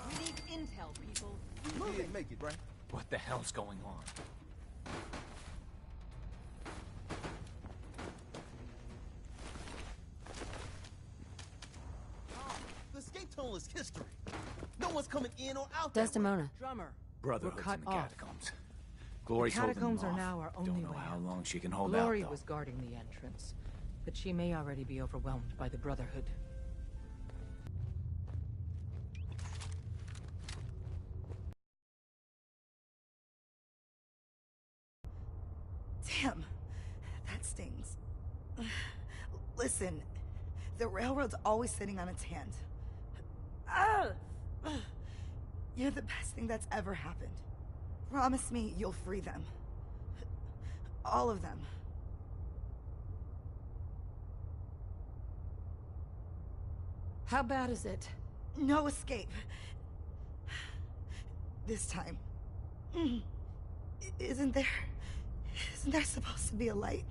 We need intel, people. You didn't make it, right? What the hell's going on? The escape tunnel is history. No one's coming in or out. Desdemona. Drummer. Brotherhood's cut in the off. catacombs. Glory's The holding them catacombs are off. now our only Don't know way how out. long she can hold Glory out, though. was guarding the entrance, but she may already be overwhelmed by the Brotherhood. Damn, that stings. Listen, the railroad's always sitting on its hand. You're the best thing that's ever happened. Promise me you'll free them. All of them. How bad is it? No escape. This time. Isn't there supposed to be a light?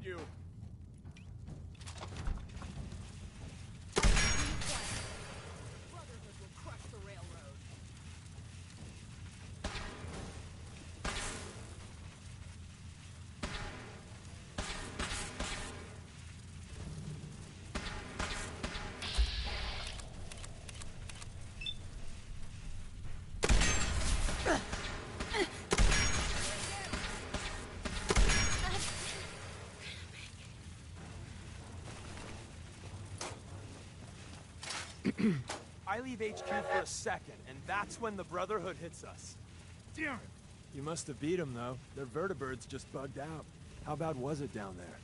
You. I leave HQ for a second, and that's when the Brotherhood hits us. Damn it! You must have beat them, though. Their vertibirds just bugged out. How bad was it down there?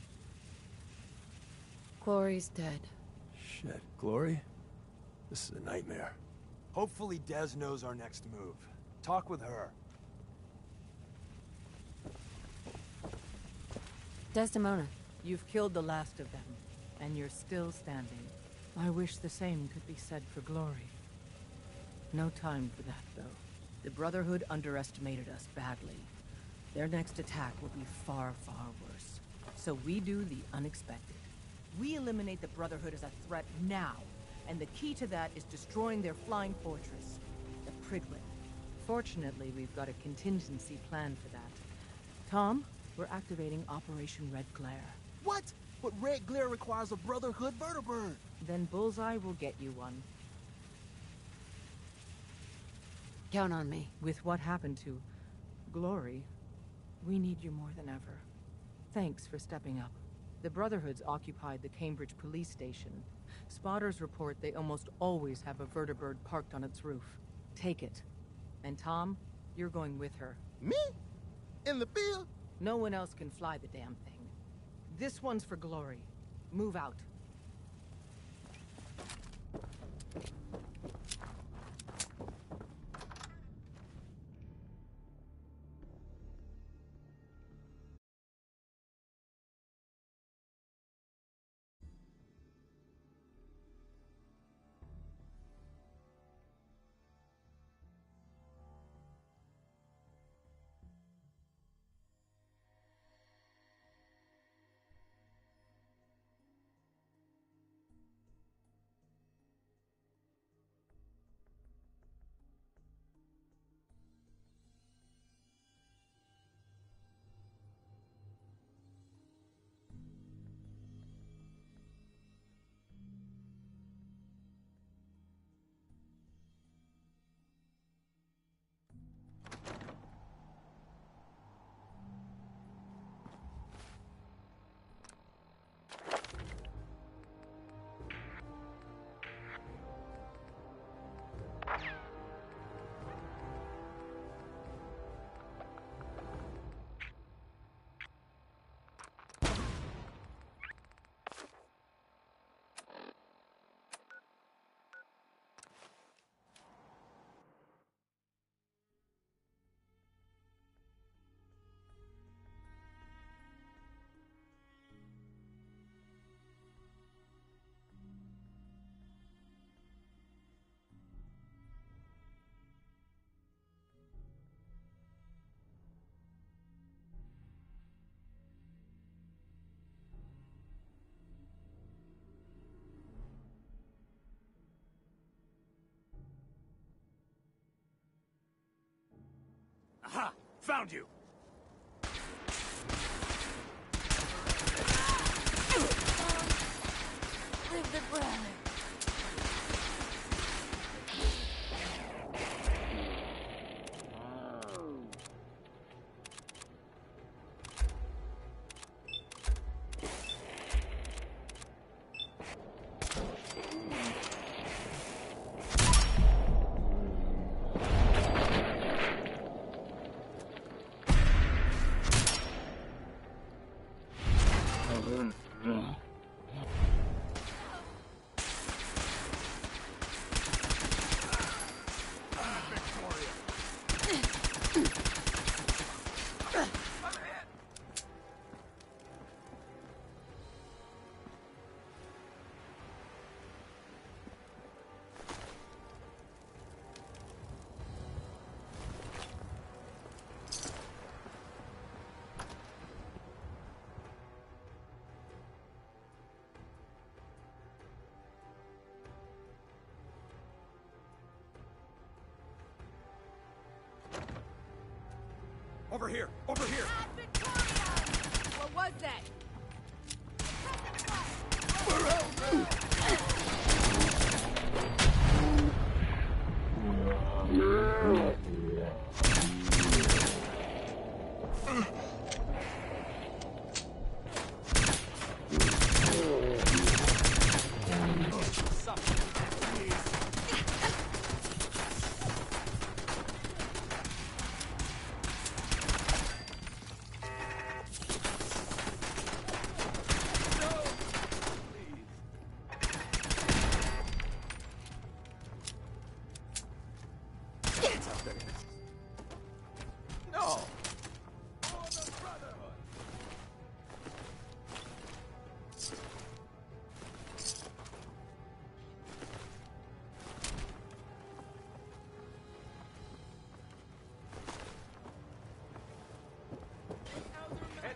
Glory's dead. Shit, Glory? This is a nightmare. Hopefully Des knows our next move. Talk with her. Desdemona. You've killed the last of them, and you're still standing. I wish the same could be said for Glory. No time for that, though. The Brotherhood underestimated us badly. Their next attack will be far, far worse. So we do the unexpected. We eliminate the Brotherhood as a threat now, and the key to that is destroying their flying fortress, the Prydwen. Fortunately, we've got a contingency plan for that. Tom, we're activating Operation Red Glare. What? But Red Glare requires a Brotherhood vertibird. Then Bullseye will get you one. Count on me. With what happened to Glory, we need you more than ever. Thanks for stepping up. The Brotherhood's occupied the Cambridge police station. Spotters report they almost always have a vertibird parked on its roof. Take it. And Tom, you're going with her. Me? In the field? No one else can fly the damn thing. This one's for Glory. Move out. Aha! Found you! Leave the brother. Over here! Over here! What was that?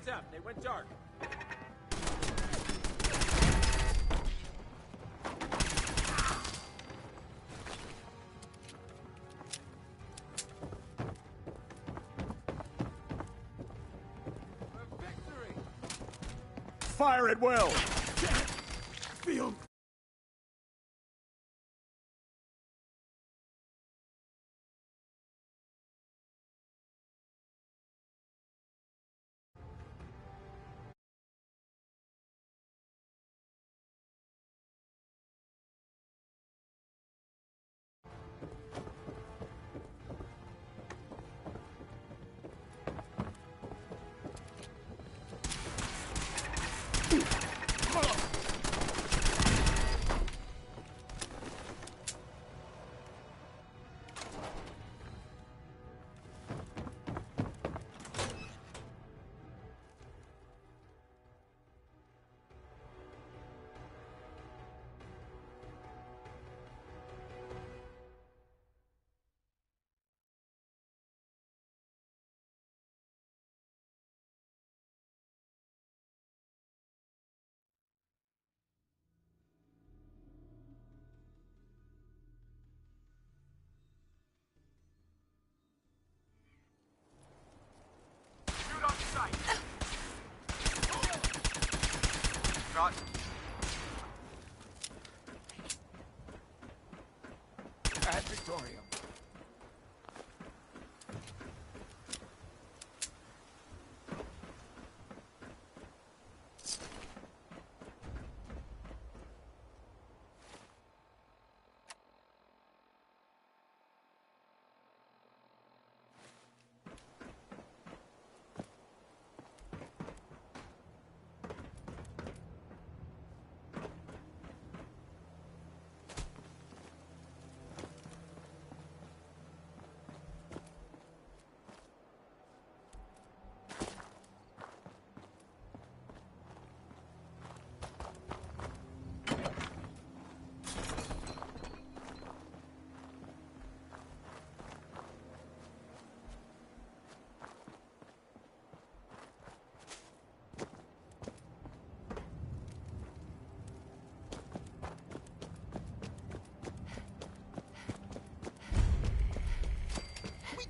Heads up, they went dark. Fire at will! Feel. Shot. At Victoria.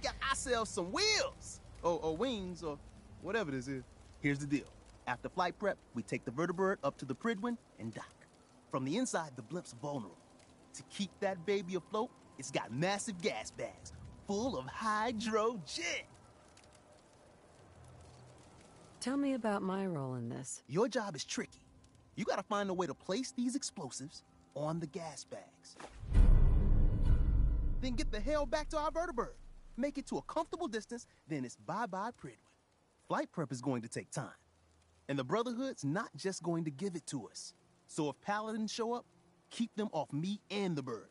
Got ourselves some wheels, or wings, or whatever this is. Here's the deal. After flight prep, we take the vertibird up to the Pridwin and dock. From the inside, the blimp's vulnerable. To keep that baby afloat, it's got massive gas bags full of hydrogen. Tell me about my role in this. Your job is tricky. You gotta find a way to place these explosives on the gas bags. Then get the hell back to our vertibird. Make it to a comfortable distance, then it's bye-bye Pridwin. Flight prep is going to take time. And the Brotherhood's not just going to give it to us. So if Paladins show up, keep them off me and the bird.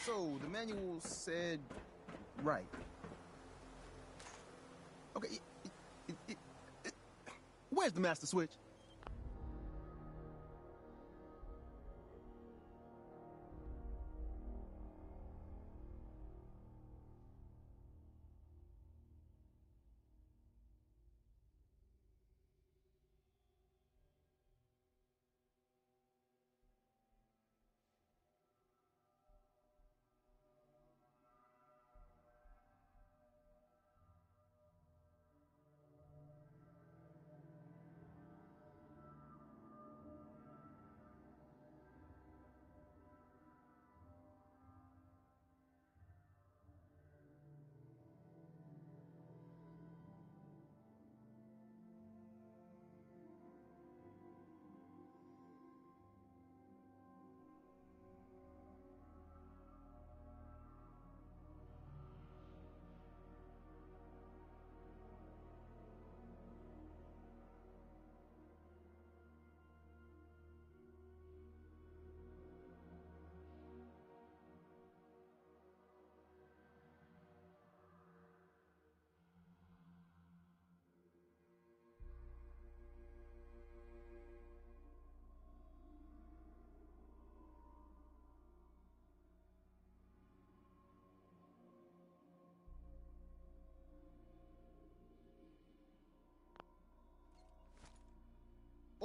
So, the manual said right. Okay, where's the master switch?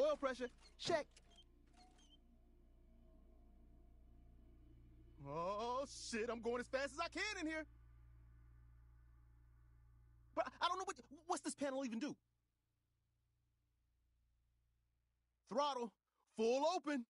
Oil pressure, check. Oh, shit, I'm going as fast as I can in here. But I don't know what's this panel even do? Throttle, full open.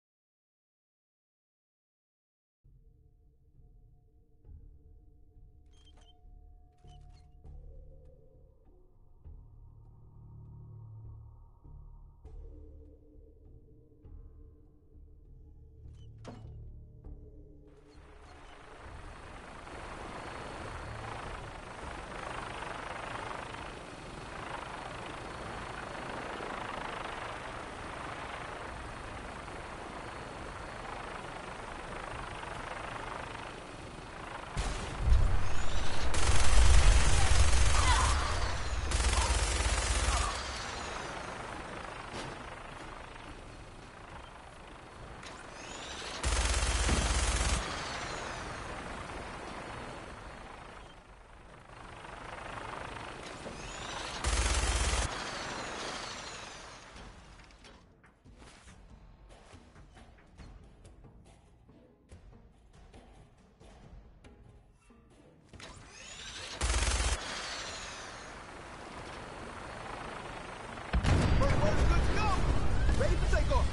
Ready for takeoff.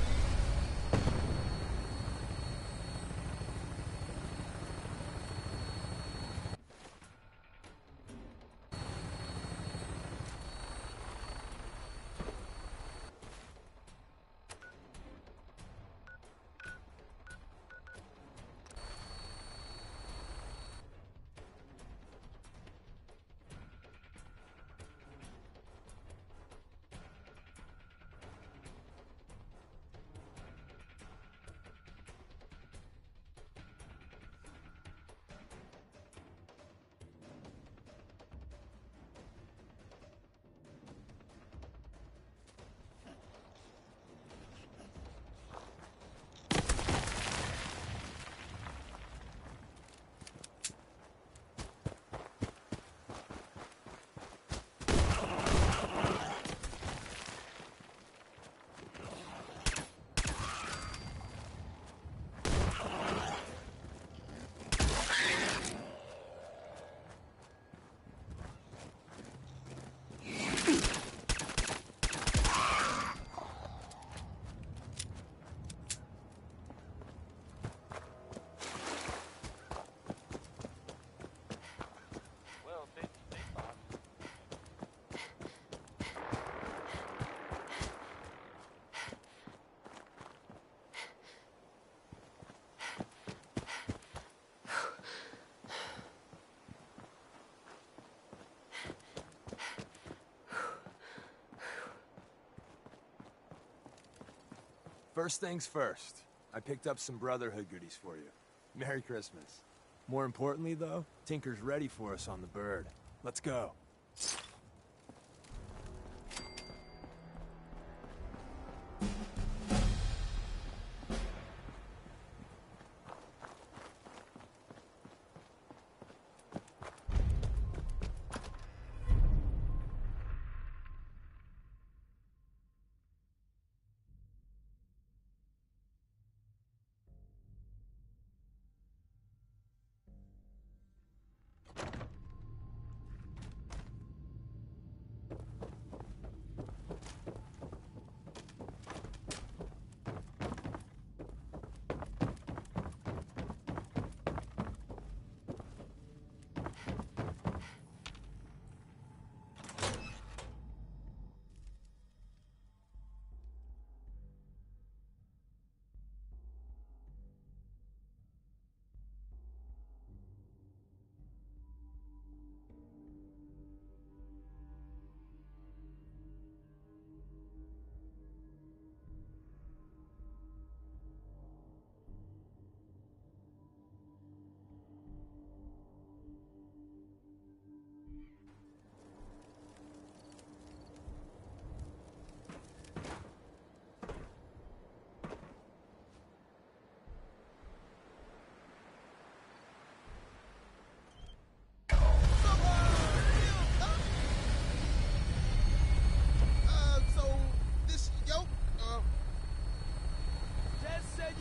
First things first, I picked up some Brotherhood goodies for you. Merry Christmas. More importantly, though, Tinker's ready for us on the bird. Let's go.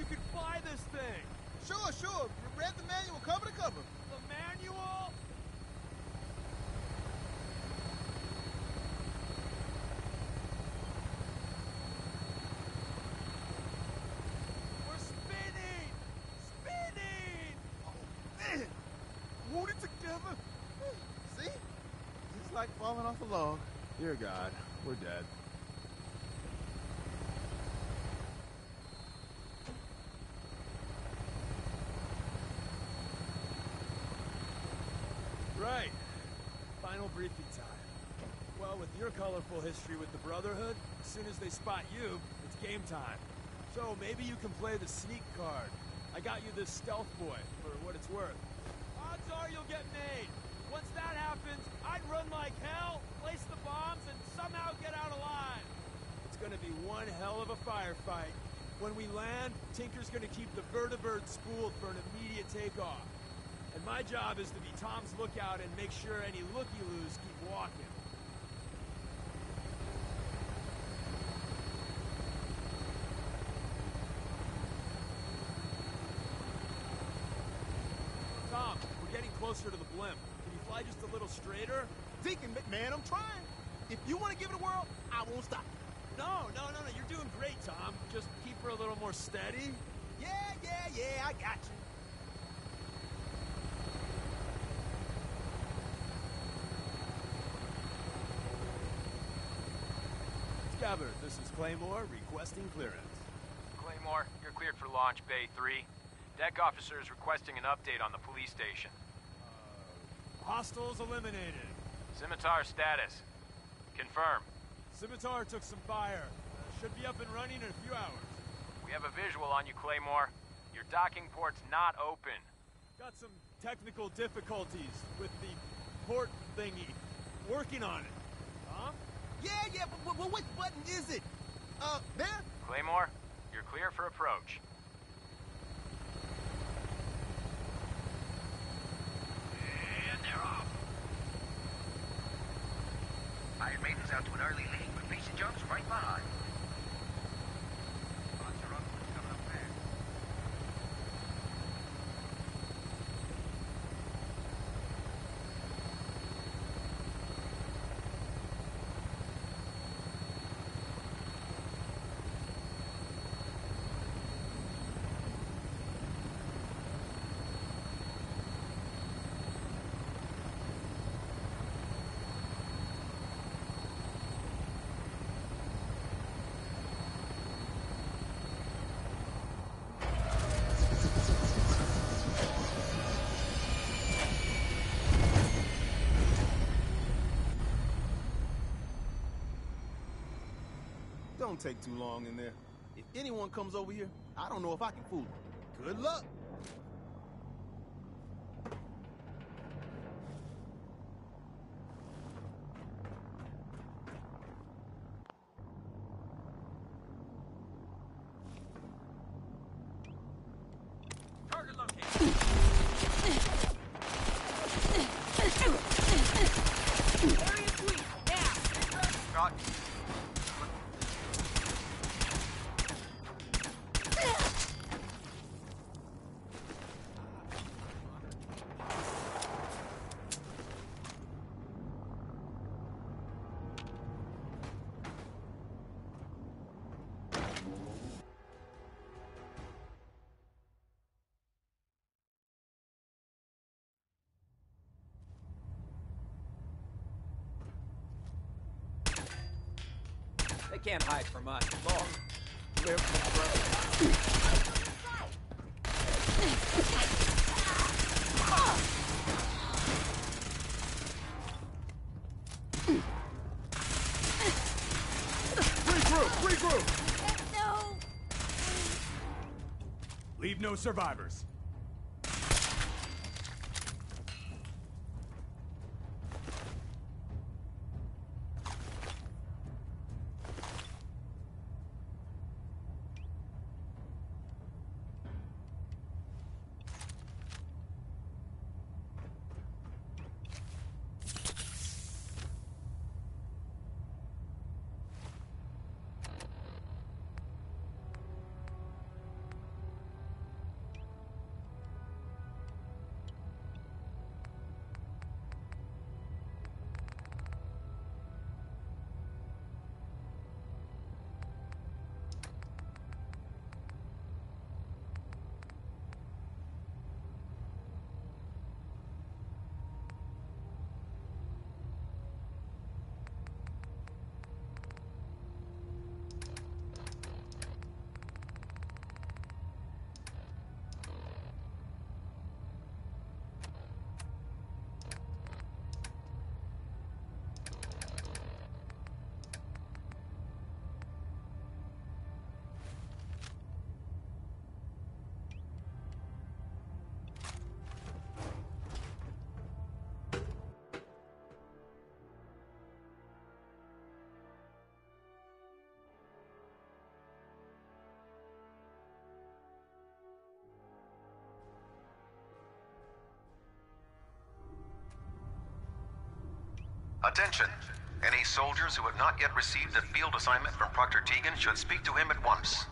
you can fly this thing. Sure, sure. Read the manual cover to cover. The manual? We're spinning! Spinning! Oh, man. Hold it together. See? Just like falling off a log. Dear God, we're dead. Right. Final briefing time. Well, with your colorful history with the Brotherhood, as soon as they spot you, it's game time. So maybe you can play the sneak card. I got you this stealth boy, for what it's worth. Odds are you'll get made. Once that happens, I'd run like hell, place the bombs, and somehow get out alive. It's gonna be one hell of a firefight. When we land, Tinker's gonna keep the vertibird spooled for an immediate takeoff. And my job is to be Tom's lookout and make sure any looky-loos keep walking. Tom, we're getting closer to the blimp. Can you fly just a little straighter? Thinking, man, I'm trying. If you want to give it a whirl, I won't stop. No, you're doing great, Tom. Just keep her a little more steady. Yeah, I got you. Scabbard, this is Claymore requesting clearance. Claymore, you're cleared for launch Bay 3. Deck officer is requesting an update on the police station. Hostiles eliminated. Scimitar status. Confirm. Scimitar took some fire. Should be up and running in a few hours. We have a visual on you, Claymore. Your docking port's not open. Got some technical difficulties with the port thingy. Working on it. Huh? Yeah, but which button is it? There? Claymore, you're clear for approach. And they're off. Iron Maiden's out to an early lead, but Pacey Jones right behind. Monster Uncle is coming up fast. Don't take too long in there. If anyone comes over here, I don't know if I can fool them. Good luck. Target located. Area sweep, now! Got you. They can't hide from us. Long live the brother. Regroup! No! Leave no survivors. Attention! Any soldiers who have not yet received a field assignment from Proctor Tegan should speak to him at once.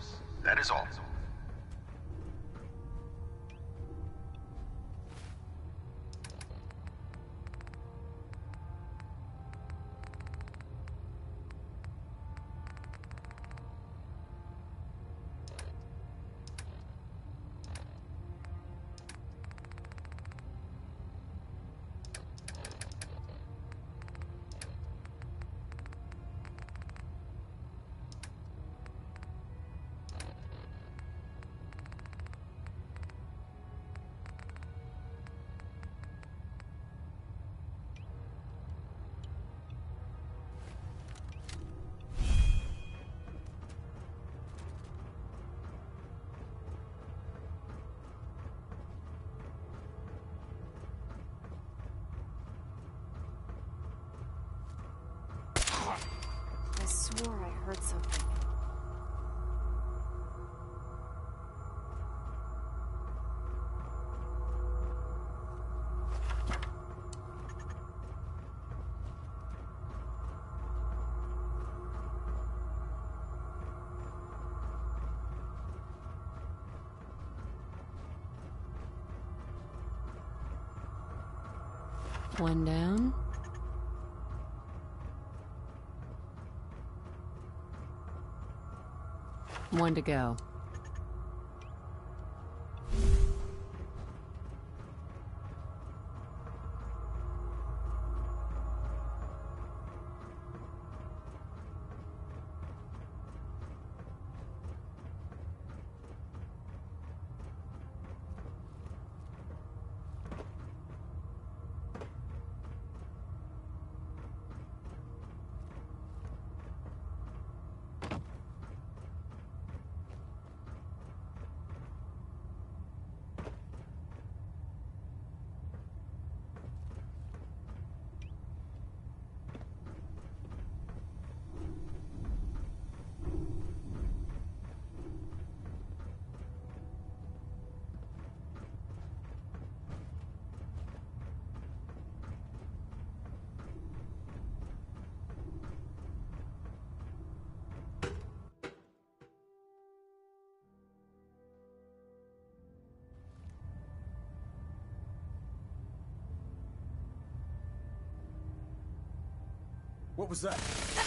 That is all. I swore I heard something. One down. One to go. What was that?